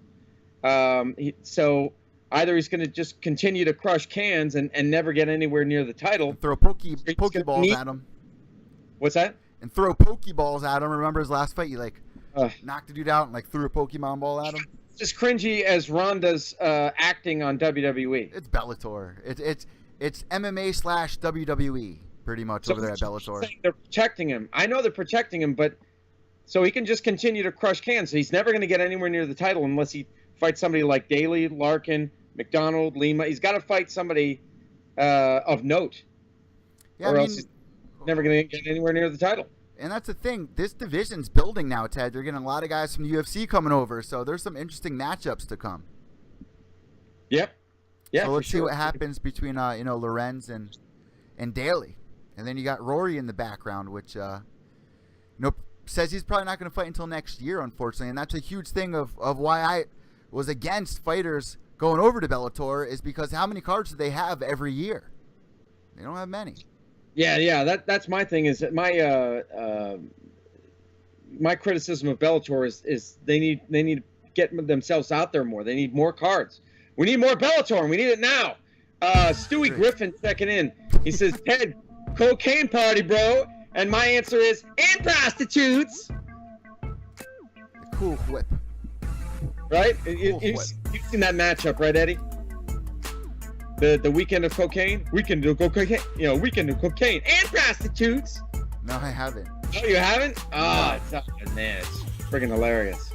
So either he's going to just continue to crush cans and never get anywhere near the title. And throw pokeballs at him. What's that? And throw pokeballs at him. Remember his last fight? You knocked the dude out and threw a Pokemon ball at him. Just cringy as Ronda's acting on WWE. It's Bellator. It's MMA / WWE pretty much over there at Bellator. They're protecting him. I know they're protecting him, but so he can just continue to crush cans. So he's never going to get anywhere near the title unless he fights somebody like Daly, Larkin, McDonald, Lima. He's got to fight somebody of note, else he's never going to get anywhere near the title. And that's the thing. This division's building now, Ted. You're getting a lot of guys from the UFC coming over, so there's some interesting matchups to come. Yep. Yeah. So let's see what happens between Lorenz and Daly, and then you got Rory in the background, which says he's probably not going to fight until next year, unfortunately, and that's a huge thing of why I was against fighters going over to Bellator is because how many cards do they have every year? They don't have many. Yeah. That's my thing. Is that my criticism of Bellator is they need to get themselves out there more. They need more cards. We need more Bellator, and we need it now. Stewie Griffin checking in. He says, Ted, cocaine party, bro. And my answer is, and prostitutes. The cool whip. Right? You've seen that matchup, right, Eddie? The weekend of cocaine? Weekend of cocaine. Weekend of cocaine and prostitutes. No, I haven't. Oh, you haven't? Oh, man, it's friggin' hilarious.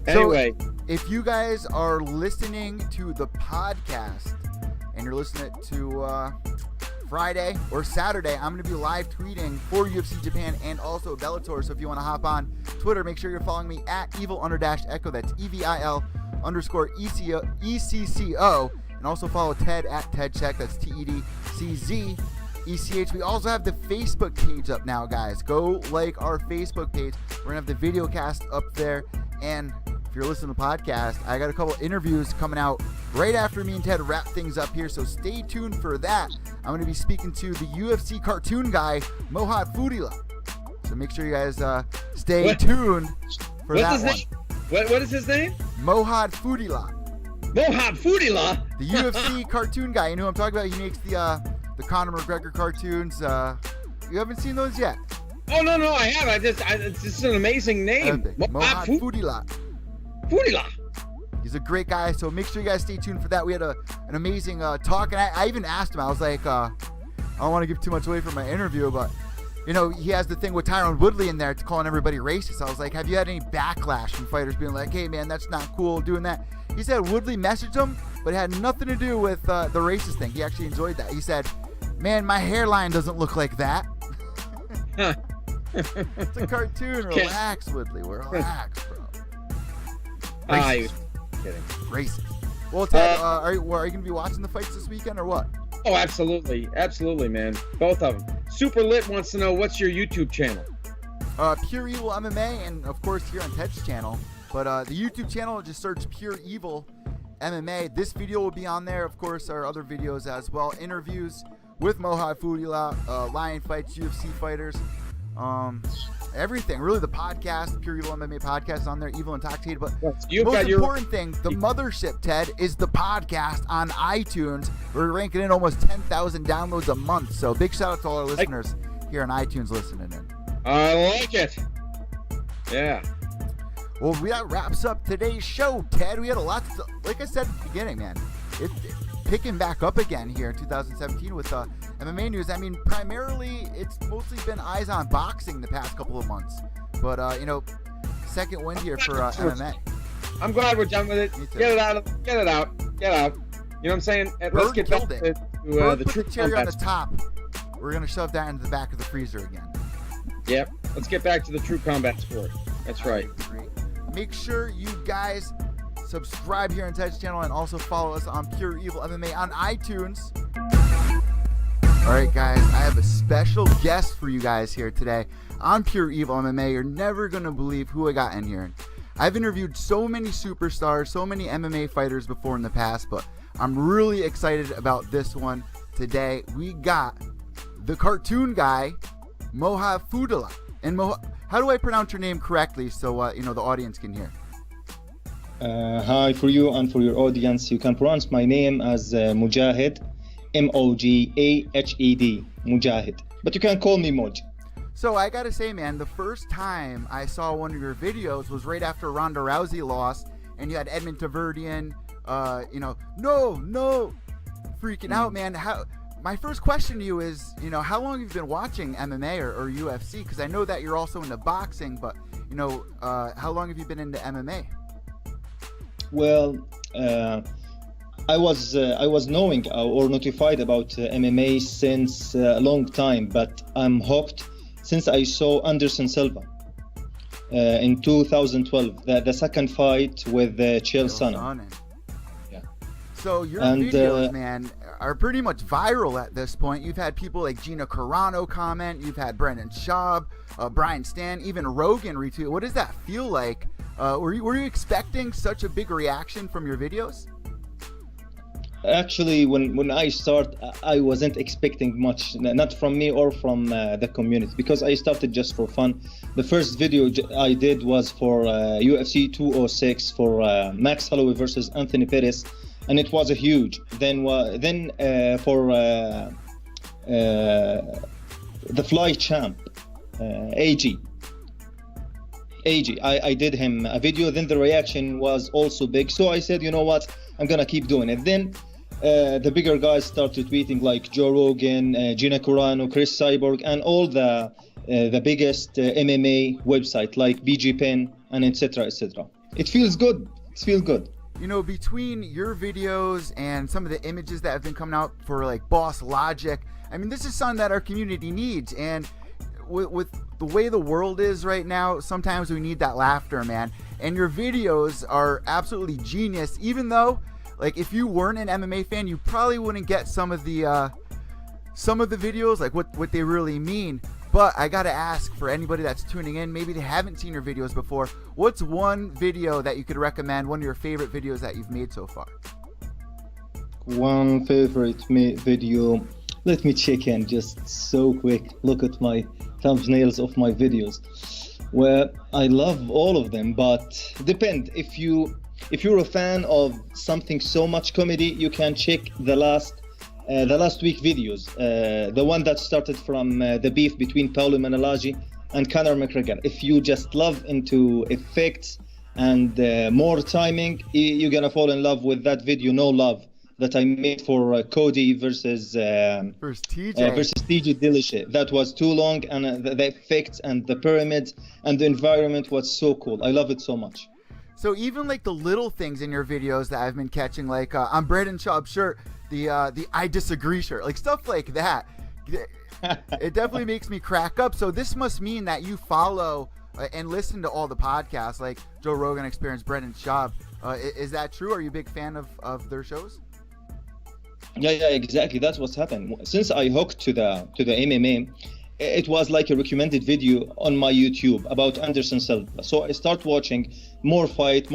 Anyway. So, if you guys are listening to the podcast and you're listening to Friday or Saturday, I'm going to be live tweeting for UFC Japan and also Bellator. So if you want to hop on Twitter, make sure you're following me at evil_echo. That's EVIL_ECCO. And also follow Ted at Ted Czech. That's TEDCZECH. We also have the Facebook page up now, guys. Go like our Facebook page. We're going to have the video cast up there. And if you're listening to the podcast, I got a couple interviews coming out right after me and Ted wrap things up here, so stay tuned for that. I'm going to be speaking to the UFC cartoon guy, Mojahed Fudailat. So make sure you guys stay tuned for that one. What is his name? Mojahed Fudailat. Mojahed Fudailat. The UFC cartoon guy. You know who I'm talking about? He makes the Conor McGregor cartoons. You haven't seen those yet? Oh no, I have. It's just an amazing name. Mojahed Fudailat. Fudailat. He's a great guy, so make sure you guys stay tuned for that. We had an amazing talk, and I even asked him. I was like, I don't want to give too much away from my interview, but you know, he has the thing with Tyron Woodley in there, it's calling everybody racist. I was like, have you had any backlash from fighters being like, hey man, that's not cool doing that? He said Woodley messaged him, but it had nothing to do with the racist thing. He actually enjoyed that. He said, man, my hairline doesn't look like that. It's a cartoon. Relax, Woodley. Relax, bro. You're kidding. Racist. Well, Ted, are you going to be watching the fights this weekend or what? Oh, absolutely. Absolutely, man. Both of them. Super Lit wants to know, what's your YouTube channel? Pure Evil MMA, and of course here on Ted's channel. But the YouTube channel, just search Pure Evil MMA. This video will be on there. Of course, our other videos as well. Interviews with Mojahed Fudailat, lion fights, UFC fighters, everything. Really, the podcast, Pure Evil MMA podcast, is on there. Evil Intoxicated. But most important thing, the mothership, Ted, is the podcast on iTunes. We're ranking in almost 10,000 downloads a month. So big shout out to all our listeners here on iTunes listening in. I like it. Yeah. Well, that wraps up today's show, Ted. We had a lot to, like I said at the beginning, man. It's picking back up again here in 2017 with MMA news. I mean, primarily, it's mostly been eyes on boxing the past couple of months. But, you know, second wind here for MMA. I'm glad we're done with it. Get it out. Get it out. Get out. You know what I'm saying? Let's get back to the true cherry on the top. We're going to shove that into the back of the freezer again. Yep. Let's get back to the true combat sport. That's right. Great. Make sure you guys subscribe here on Ted's channel and also follow us on Pure Evil MMA on iTunes. All right, guys, I have a special guest for you guys here today on Pure Evil MMA. You're never going to believe who I got in here. I've interviewed so many superstars, so many MMA fighters before in the past, but I'm really excited about this one today. We got the cartoon guy, Mojahed Fudailat. And how do I pronounce your name correctly so you know the audience can hear? Hi, for you and for your audience, you can pronounce my name as Mojahed, Mojahed, Mojahed. But you can call me Moj. So I gotta say, man, the first time I saw one of your videos was right after Ronda Rousey lost, and you had Edmund Taverdian, you know, no, freaking out, man. My first question to you is, you know, how long have you been watching MMA or UFC? Because I know that you're also into boxing, but, you know, how long have you been into MMA? Well, I was knowing or notified about MMA since a long time, but I'm hooked since I saw Anderson Silva in 2012, the second fight with Chael Sonnen. Yeah. So your videos, man, are pretty much viral at this point. You've had people like Gina Carano comment. You've had Brendan Schaub, Brian Stan, even Rogan retweet. What does that feel like? Were you expecting such a big reaction from your videos? Actually, when I start, I wasn't expecting much, not from me or from the community, because I started just for fun. The first video I did was for UFC 206 for Max Holloway versus Anthony Pettis, and it was a huge. Then for the fly champ, AG, I did him a video. Then the reaction was also big, so I said, you know what, I'm gonna keep doing it. Then the bigger guys started tweeting, like Joe Rogan, Gina Carano, Chris Cyborg, and all the biggest MMA website like BG Pen and etc. etc. It feels good. It feels good. You know, between your videos and some of the images that have been coming out for like Boss Logic, I mean, this is something that our community needs. And with the way the world is right now, sometimes we need that laughter, man. And your videos are absolutely genius, even though, like, if you weren't an MMA fan, you probably wouldn't get some of the videos, like what they really mean. But I gotta ask, for anybody that's tuning in, maybe they haven't seen your videos before, what's one video that you could recommend, one of your favorite videos that you've made so far? One favorite video, let me check in just so quick. Look at my thumbnails of my videos. Well, I love all of them, but depend. If you're a fan of something so much comedy, you can check the last week videos. The one that started from the beef between Paulo Menelaji and Conor McGregor. If you just love into effects and more timing, you're gonna fall in love with that video, No Love, that I made for Cody versus TJ Dillashaw. That was too long, and the effects and the pyramids and the environment was so cool. I love it so much. So even like the little things in your videos that I've been catching, like on Brandon Schaub's shirt, the I disagree shirt, like stuff like that. It definitely makes me crack up. So this must mean that you follow and listen to all the podcasts, like Joe Rogan Experience, Brandon Schaub. Is that true? Are you a big fan of their shows? Yeah, exactly. That's what's happened. Since I hooked to the MMA, it was like a recommended video on my YouTube about Anderson Silva. So I start watching more fight.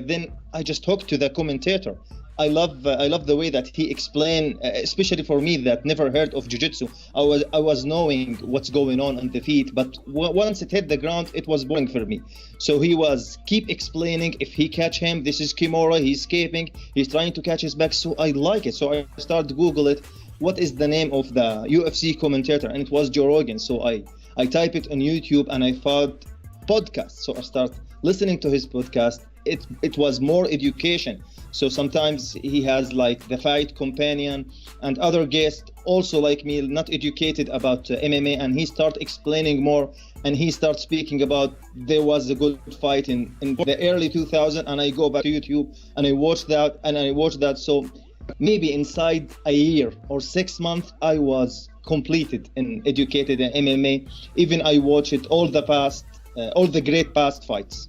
Then I just hooked to the commentator. I love the way that he explained, especially for me that never heard of jiu-jitsu. I was knowing what's going on the feet, but once it hit the ground, it was boring for me. So he was keep explaining, if he catch him, this is Kimura, he's escaping, he's trying to catch his back. So I like it. So I started Google it. What is the name of the UFC commentator? And it was Joe Rogan. So I type it on YouTube and I found podcast. So I start listening to his podcast. It was more education. So sometimes he has like the fight companion and other guests also like me, not educated about MMA, and he start explaining more, and he starts speaking about there was a good fight in the early 2000s, and I go back to YouTube and I watch that. So maybe inside a year or 6 months, I was completed and educated in MMA. Even I watch it all the great past fights.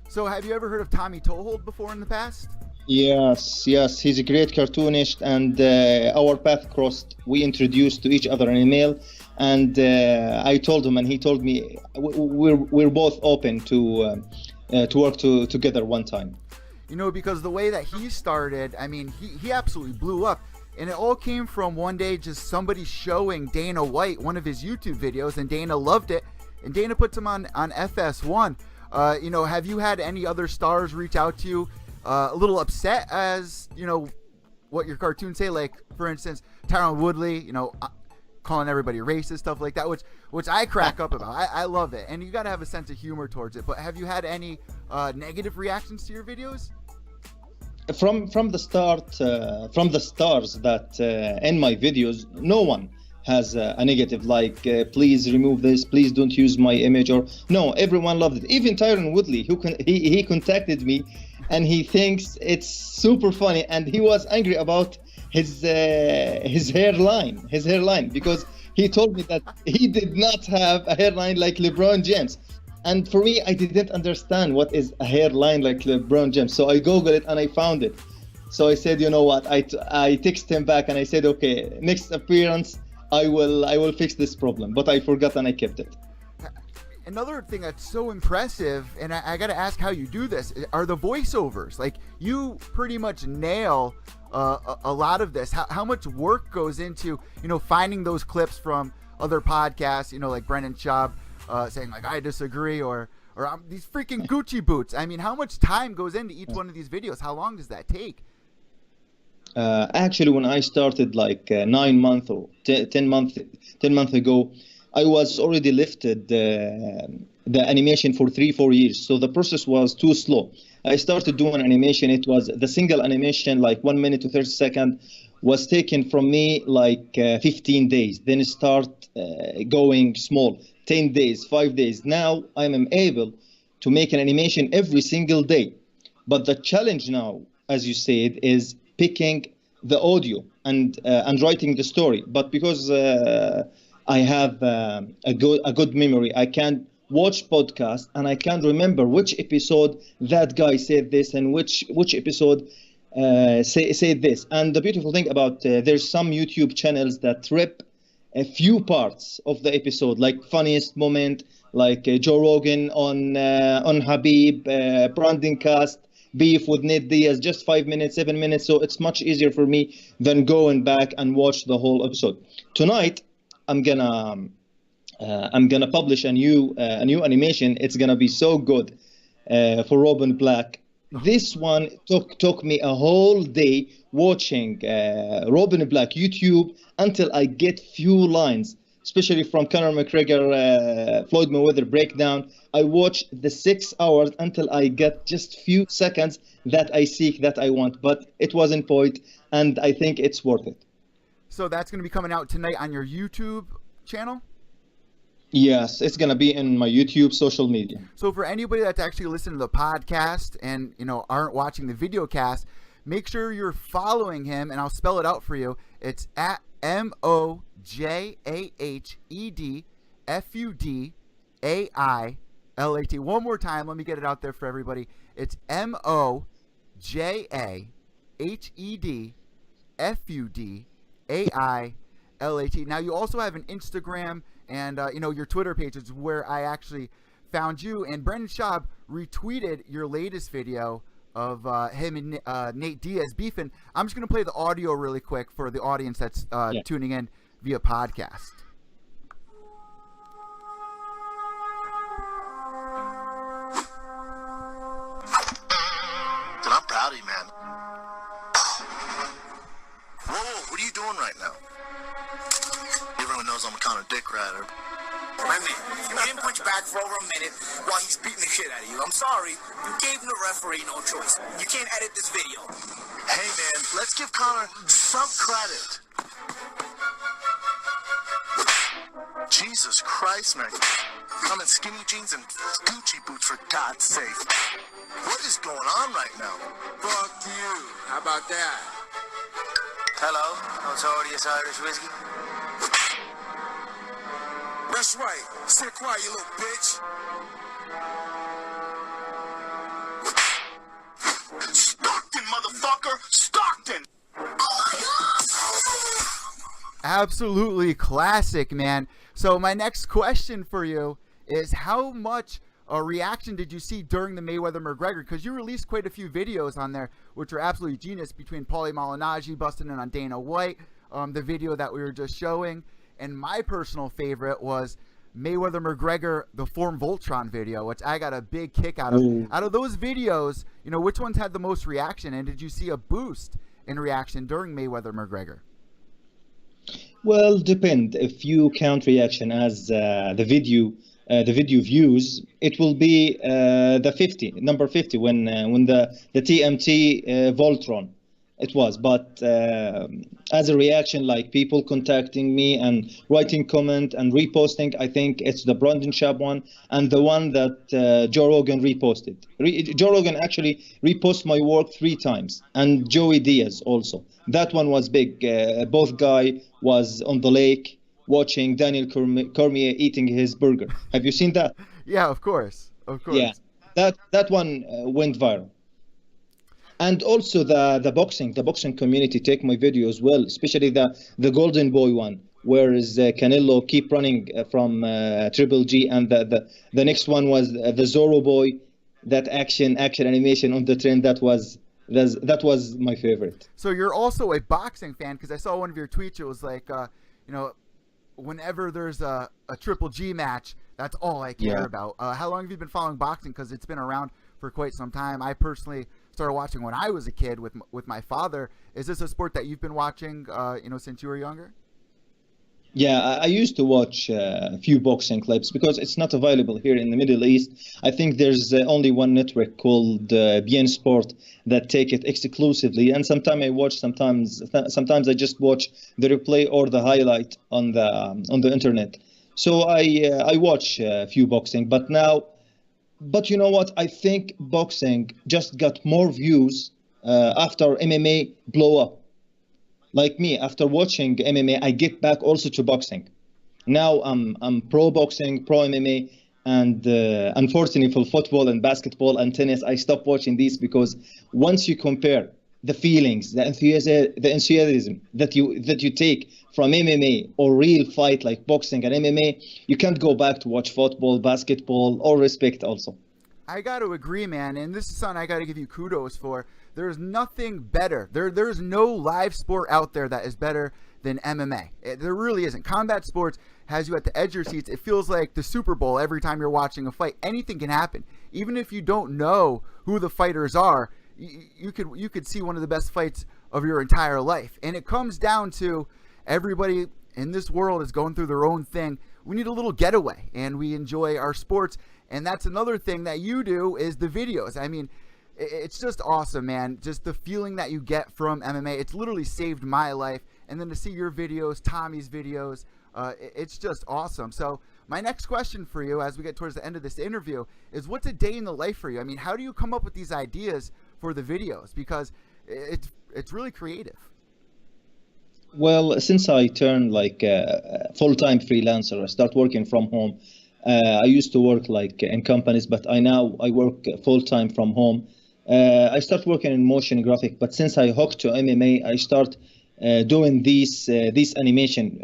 So have you ever heard of Tommy Toehold before in the past? Yes, he's a great cartoonist, and our path crossed. We introduced to each other in email, and I told him, and he told me we're both open to work together one time. You know, because the way that he started, I mean, he absolutely blew up. And it all came from one day just somebody showing Dana White one of his YouTube videos, and Dana loved it, and Dana puts him on FS1. You know, have you had any other stars reach out to you a little upset as, you know, what your cartoons say? Like, for instance, Tyron Woodley, you know, calling everybody racist, stuff like that, which I crack up about. I love it. And you got to have a sense of humor towards it. But have you had any negative reactions to your videos? From the start, from the stars that in my videos, no one has a negative, like please remove this, please don't use my image, or no, everyone loved it. Even Tyron Woodley, he contacted me, and he thinks it's super funny, and he was angry about his hairline, because he told me that he did not have a hairline like LeBron James. And for me, I didn't understand what is a hairline like LeBron James. So I Googled it and I found it. So I said, you know what? I texted him back and I said, okay, next appearance, I will fix this problem. But I forgot and I kept it. Another thing that's so impressive, and I got to ask how you do this, are the voiceovers. Like, you pretty much nail a lot of this. How much work goes into, you know, finding those clips from other podcasts, you know, like Brendan Schaub saying, like, I disagree, or these freaking Gucci boots. I mean, how much time goes into each one of these videos? How long does that take? Actually, when I started like 9 months or 10 months ago, I was already lifted the animation for 3-4 years. So the process was too slow. I started doing animation. It was the single animation, like 1 minute to 30 seconds, was taken from me like 15 days. Then it start going small, 10 days, 5 days. Now I am able to make an animation every single day. But the challenge now, as you said, is picking the audio and writing the story. But because I have a good memory, I can watch podcast and I can remember which episode that guy said this and which episode said this. And the beautiful thing about there's some YouTube channels that rip a few parts of the episode, like funniest moment, like Joe Rogan on Habib, Brandon Cast, beef with Nate Diaz, just 5 minutes, 7 minutes. So it's much easier for me than going back and watch the whole episode. Tonight, I'm gonna I'm gonna publish a new animation. It's gonna be so good for Robin Black. This one took me a whole day watching Robin Black YouTube until I get few lines, especially from Conor McGregor, Floyd Mayweather breakdown. I watched the 6 hours until I get just few seconds that I seek, that I want. But it was in point, and I think it's worth it. So that's going to be coming out tonight on your YouTube channel? Yes, it's gonna be in my YouTube social media. So for anybody that's actually listening to the podcast and aren't watching the video cast, make sure you're following him, and I'll spell it out for you. It's at MojahedFudailat. One more time, let me get it out there for everybody. It's MojahedFudailat. Now you also have an Instagram and your Twitter page is where I actually found you. And Brendan Schaub retweeted your latest video of him and Nate Diaz beefing. I'm just going to play the audio really quick for the audience that's tuning in via podcast. Dude, I'm proud of you, man. Whoa, what are you doing right now? Everyone knows I'm a kind of dick rider. My man, you didn't punch back for over a minute while he's beating the shit out of you. I'm sorry. You gave the referee no choice. You can't edit this video. Hey, man, let's give Connor some credit. Jesus Christ, man. I'm in skinny jeans and Gucci boots, for God's sake. What is going on right now? Fuck you. How about that? Hello, Notorious Irish Whiskey. That's right. Sit quiet, you little bitch. Stockton, motherfucker! Stockton! Absolutely classic, man. So my next question for you is, how much reaction did you see during the Mayweather-McGregor? Because you released quite a few videos on there, which are absolutely genius, between Paulie Malignaggi busting in on Dana White, the video that we were just showing. And my personal favorite was Mayweather-McGregor, the Form Voltron video, which I got a big kick out of. Out of those videos, which ones had the most reaction, and did you see a boost in reaction during Mayweather-McGregor? Well, depend. If you count reaction as the video views, it will be number 50 when the TMT Voltron. It was, but as a reaction, like people contacting me and writing comment and reposting, I think it's the Brendan Schaub one and the one that Joe Rogan reposted. Joe Rogan actually reposted my work 3 times, and Joey Diaz also. That one was big. Both guy was on the lake watching Daniel Cormier eating his burger. Have you seen that? Yeah, of course. Yeah, that one went viral. And also the boxing community take my video as well, especially the Golden Boy one, where is Canelo keep running from Triple G, and the next one was the Zorro Boy, that action animation on the train. That was my favorite. So you're also a boxing fan, because I saw one of your tweets. It was like, whenever there's a Triple G match, that's all I care about. How long have you been following boxing? Because it's been around for quite some time. I personally started watching when I was a kid with my father. Is this a sport that you've been watching, since you were younger? Yeah, I used to watch a few boxing clips because it's not available here in the Middle East. I think there's only one network called BN Sport that take it exclusively. And sometimes I watch, sometimes I just watch the replay or the highlight on the internet. So I watch a few boxing, but you know what? I think boxing just got more views after MMA blow up. Like me, after watching MMA, I get back also to boxing. Now I'm pro boxing, pro MMA, and unfortunately for football and basketball and tennis, I stopped watching these, because once you compare the feelings, the enthusiasm that you take from MMA or real fight like boxing and MMA, you can't go back to watch football, basketball, or respect also. I got to agree, man, and this is something I got to give you kudos for. There's nothing better. There's no live sport out there that is better than MMA. There really isn't. Combat sports has you at the edge of your seats. It feels like the Super Bowl every time you're watching a fight. Anything can happen. Even if you don't know who the fighters are, you could see one of the best fights of your entire life. And it comes down to everybody in this world is going through their own thing. We need a little getaway, and we enjoy our sports. And that's another thing that you do is the videos. I mean, it's just awesome, man. Just the feeling that you get from MMA. It's literally saved my life. And then to see your videos, Tommy's videos, it's just awesome. So my next question for you as we get towards the end of this interview is, what's a day in the life for you? I mean, how do you come up with these ideas for the videos? Because it's really creative. Well, since I turned like a full-time freelancer, I start working from home. I used to work like in companies, but I work full-time from home. I start working in motion graphic, but since I hooked to MMA, I start doing this animation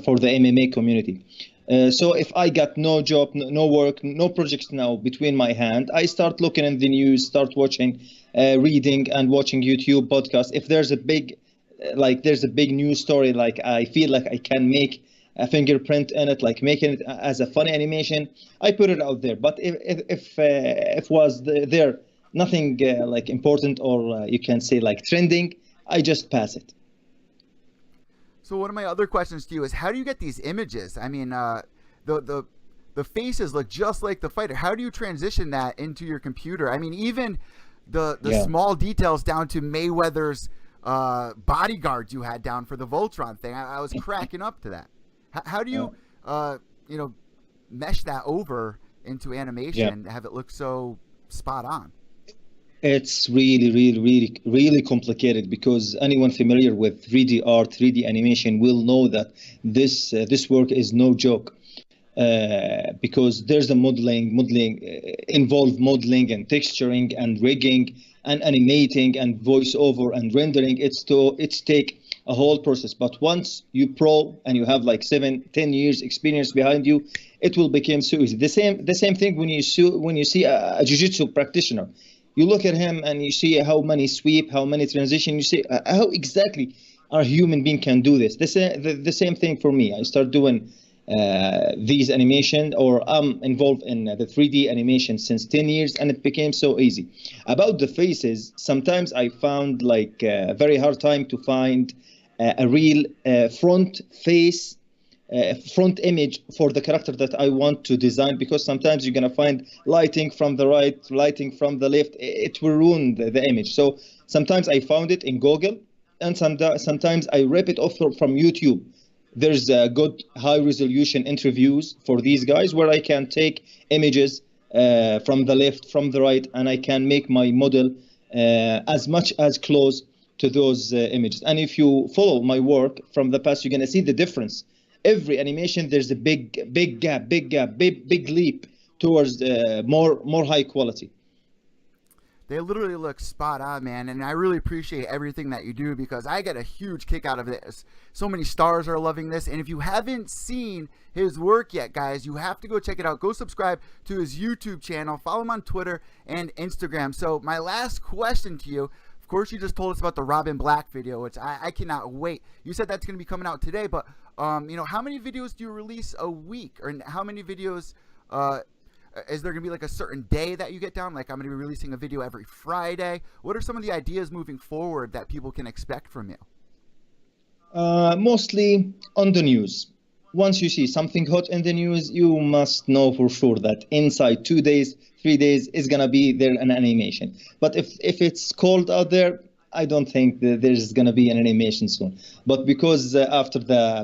for the MMA community. So if I got no job, no work, no projects now between my hand, I start looking in the news, start watching, reading and watching YouTube podcasts. If there's a big news story, like I feel like I can make a fingerprint in it, like making it as a funny animation, I put it out there. But if was there nothing like important or you can say like trending, I just pass it. So one of my other questions to you is, how do you get these images? I mean, the faces look just like the fighter. How do you transition that into your computer? I mean, even the small details down to Mayweather's bodyguards you had down for the Voltron thing. I was cracking up to that. How do you, mesh that over into animation and have it look so spot on? It's really complicated, because anyone familiar with 3D art, 3D animation will know that this work is no joke, because there's a modeling involved modeling and texturing and rigging and animating and voiceover and rendering. It's take a whole process. But once you pro and you have like 7-10 years experience behind you, it will become so easy. The same thing when you see a jiu-jitsu practitioner. You look at him and you see how many sweep, how many transition. You see how exactly our human being can do this. The same thing for me. I start doing these animation, or I'm involved in the 3D animation since 10 years, and it became so easy. About the faces, sometimes I found like a very hard time to find a real front face, front image for the character that I want to design, because sometimes you're gonna find lighting from the right, lighting from the left. It will ruin the image. So sometimes I found it in Google, and sometimes I rip it off from YouTube. There's good high resolution interviews for these guys where I can take images from the left, from the right, and I can make my model as much as close to those images. And if you follow my work from the past, you're gonna see the difference. Every animation, there's a big gap, big leap towards more high quality. They literally look spot on, man, and I really appreciate everything that you do, because I get a huge kick out of this. So many stars are loving this, and if you haven't seen his work yet, guys, you have to go check it out. Go subscribe to his YouTube channel, follow him on Twitter and Instagram. So my last question to you, of course, you just told us about the Robin Black video, which I cannot wait. You said that's going to be coming out today, but how many videos do you release a week, or how many videos is there going to be like a certain day that you get down? Like, I'm going to be releasing a video every Friday. What are some of the ideas moving forward that people can expect from you? Mostly on the news. Once you see something hot in the news, you must know for sure that inside 2 days, 3 days is going to be there an animation. But if it's cold out there, I don't think that there's going to be an animation soon. But because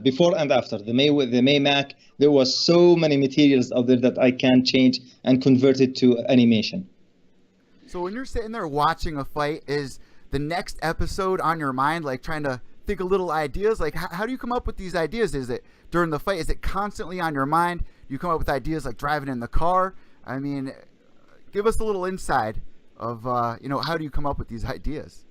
before and after the May Mac, there was so many materials out there that I can change and convert it to animation. So when you're sitting there watching a fight, is the next episode on your mind, like trying to think of little ideas? Like, how do you come up with these ideas? Is it during the fight? Is it constantly on your mind? You come up with ideas like driving in the car? I mean, give us a little inside of, how do you come up with these ideas?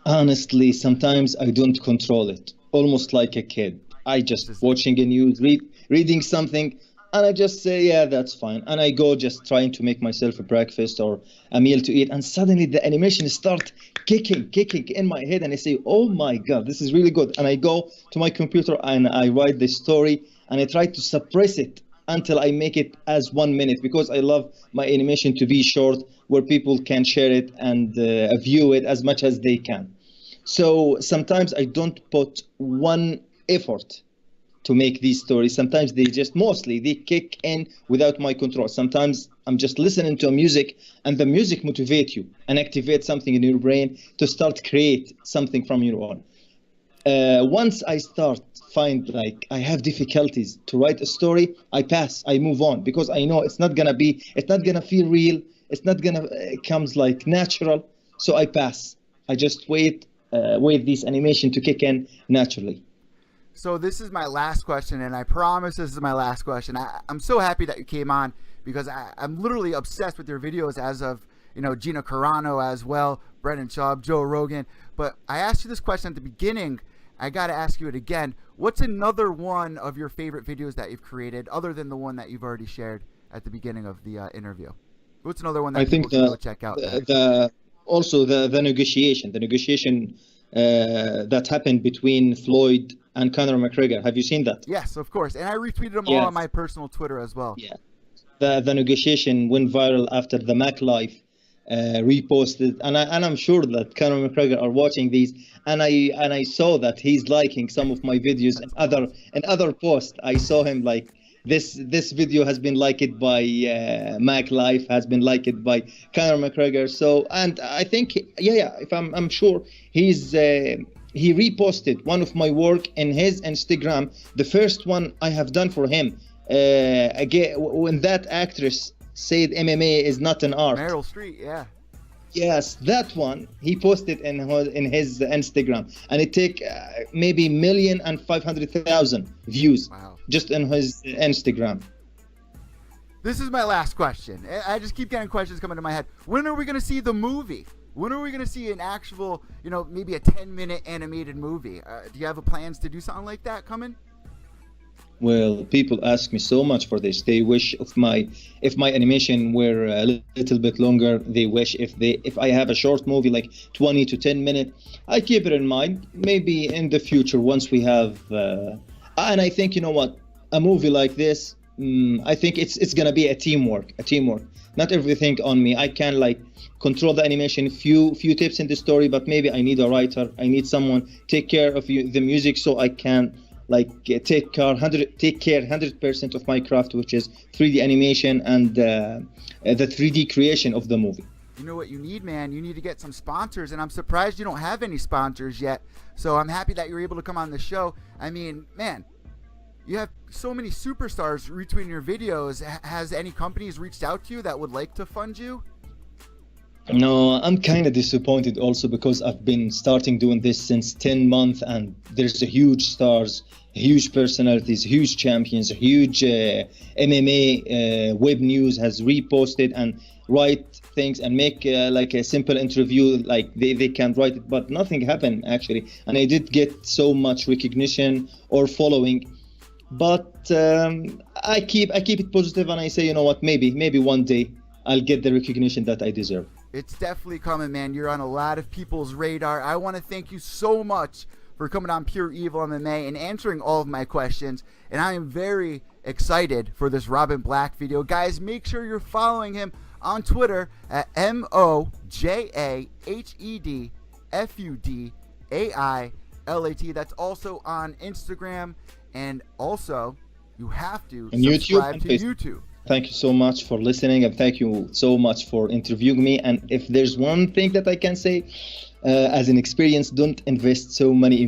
Honestly, sometimes I don't control it. Almost like a kid. I just watching a news, reading something. And I just say, yeah, that's fine. And I go just trying to make myself a breakfast or a meal to eat. And suddenly the animation start kicking in my head. And I say, oh my God, this is really good. And I go to my computer and I write the story and I try to suppress it until I make it as 1 minute, because I love my animation to be short where people can share it and view it as much as they can. So sometimes I don't put one effort to make these stories. Sometimes they kick in without my control. Sometimes I'm just listening to music and the music motivate you and activate something in your brain to start create something from your own. Once I find like I have difficulties to write a story, I pass, I move on, because I know it's not gonna feel real. It's not gonna comes like natural. So I pass. I just wait this animation to kick in naturally. So this is my last question, and I promise this is my last question. I'm so happy that you came on, because I'm literally obsessed with your videos, as of, Gina Carano as well, Brendan Schaub, Joe Rogan. But I asked you this question at the beginning. I got to ask you it again. What's another one of your favorite videos that you've created, other than the one that you've already shared at the beginning of the interview? What's another one that people can go check out? Also the negotiation that happened between Floyd and Conor McGregor. Have you seen that? Yes, of course. And I retweeted them all on my personal Twitter as well. Yeah. The negotiation went viral after the Mac Life reposted, and I'm sure that Conor McGregor are watching these, and I saw that he's liking some of my videos and other posts. I saw him like this video has been liked by Mac Life, has been liked by Conor McGregor. So, and I think if I'm sure he reposted one of my work in his Instagram, the first one I have done for him. Again, when that actress said MMA is not an art. Meryl Streep, yeah. Yes, that one he posted in his Instagram, and it take maybe 1,500,000 views. Wow. Just in his Instagram. This is my last question. I just keep getting questions coming to my head. When are we going to see the movie? When are we going to see an actual, maybe a 10-minute animated movie? Do you have plans to do something like that coming? Well, people ask me so much for this. They wish if my animation were a little bit longer. They wish if I have a short movie like 20 to 10 minutes. I keep it in mind. Maybe in the future, once we have, and I think a movie like this, I think it's gonna be a teamwork. Not everything on me. I can control the animation, few tips in the story, but maybe I need a writer. I need someone take care of the music, so I can take care 100% of my craft, which is 3D animation and the 3D creation of the movie. You know what you need, man? You need to get some sponsors, and I'm surprised you don't have any sponsors yet. So I'm happy that you're able to come on the show. I mean, man, you have so many superstars retweeting your videos. Has any companies reached out to you that would like to fund you? No, I'm kind of disappointed also, because I've been starting doing this since 10 months, and there's a huge stars, huge personalities, huge champions, huge MMA web news has reposted and write things and make a simple interview, they can write it, but nothing happened actually. And I did get so much recognition or following, but I keep it positive, and I say, maybe one day I'll get the recognition that I deserve. It's definitely coming, man. You're on a lot of people's radar. I want to thank you so much for coming on Pure Evil MMA and answering all of my questions. And I am very excited for this Robin Black video. Guys, make sure you're following him on Twitter at MOJAHEDFUDAILAT. That's also on Instagram. And also, you have to subscribe to YouTube. Thank you so much for listening, and thank you so much for interviewing me. And if there's one thing that I can say, as an experience, don't invest so many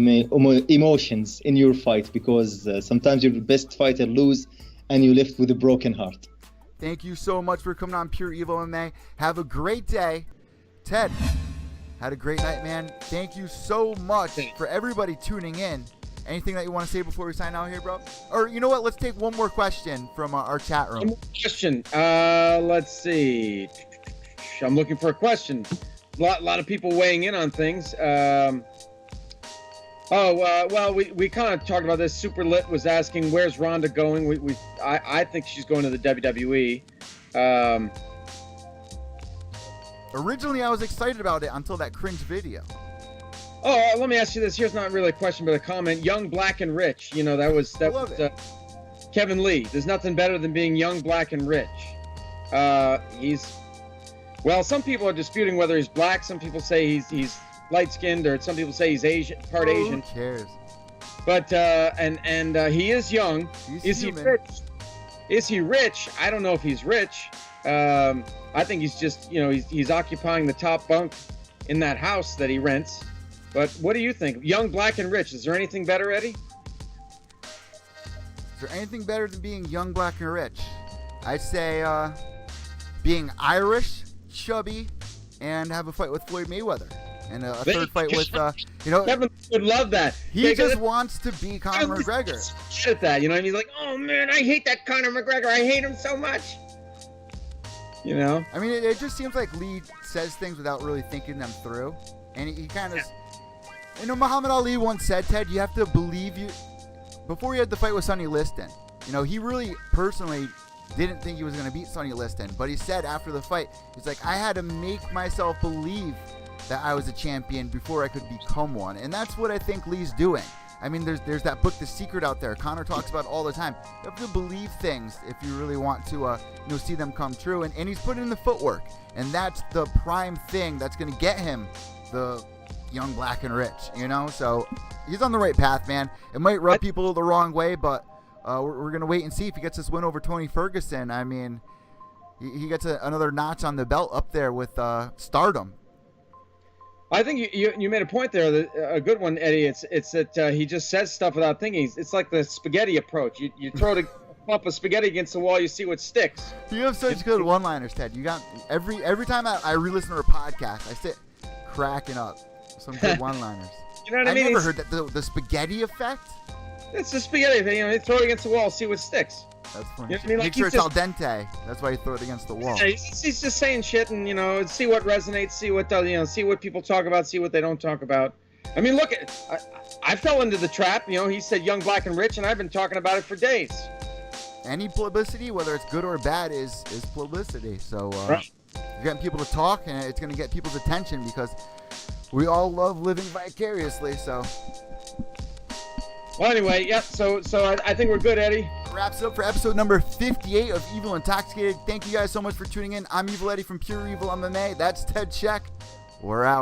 emotions in your fight, because sometimes your best fighter lose and you left with a broken heart. Thank you so much for coming on Pure Evil MMA. Have a great day. Ted, had a great night, man. Thank you so much for everybody tuning in. Anything that you want to say before we sign out here, bro? Or you know what? Let's take one more question from our chat room. One more question. Let's see. I'm looking for a question. A lot of people weighing in on things. Oh, well, we kind of talked about this. Super Lit was asking, where's Ronda going? I think she's going to the WWE. Originally, I was excited about it until that cringe video. Oh, let me ask you this. Here's not really a question, but a comment. Young, black, and rich. You know, that was Kevin Lee. There's nothing better than being young, black, and rich. Well, some people are disputing whether he's black. Some people say he's light-skinned, or some people say he's Asian, part Asian. Who cares? But and he is young. Is he rich? Is he rich? I don't know if he's rich. I think he's just, he's occupying the top bunk in that house that he rents. But what do you think? Young, black, and rich. Is there anything better, Eddie? Is there anything better than being young, black, and rich? I'd say being Irish, chubby, and have a fight with Floyd Mayweather. And a third fight with, Kevin would love that. He just wants to be Conor McGregor. Shit at that, and he's like, oh man, I hate that Conor McGregor. I hate him so much. I mean, it just seems like Lee says things without really thinking them through. And he kind of, Muhammad Ali once said, Ted, you have to believe you. Before he had the fight with Sonny Liston, he really personally didn't think he was going to beat Sonny Liston. But he said after the fight, he's like, I had to make myself believe that I was a champion before I could become one. And that's what I think Lee's doing. I mean, there's that book, The Secret, out there. Conor talks about all the time. You have to believe things if you really want to, see them come true. And he's put in the footwork. And that's the prime thing that's going to get him the young, black, and rich, So he's on the right path, man. It might rub people the wrong way, but we're going to wait and see if he gets this win over Tony Ferguson. I mean, he gets another notch on the belt up there with stardom. I think you made a point there, a good one, Eddie. It's that he just says stuff without thinking. It's like the spaghetti approach. You throw a lump of spaghetti against the wall, you see what sticks. You have such good one-liners, Ted. You got every time I re-listen to a podcast, I sit cracking up. Some good one-liners. You know what I mean? I never heard that the spaghetti effect. It's the spaghetti thing. You throw it against the wall, see what sticks. That's funny. You know what I mean? Make sure it's al dente. That's why you throw it against the wall. Yeah, he's just saying shit, and see what resonates, see what see what people talk about, see what they don't talk about. I mean, look, I fell into the trap. He said young, black, and rich, and I've been talking about it for days. Any publicity, whether it's good or bad, is publicity. So right. You're getting people to talk, and it's going to get people's attention because we all love living vicariously. So. Well, anyway, yeah, so I think we're good, Eddie. Wraps it up for episode number 58 of Evil Intoxicated. Thank you guys so much for tuning in. I'm Evil Eddie from Pure Evil MMA. That's Ted Czech. We're out.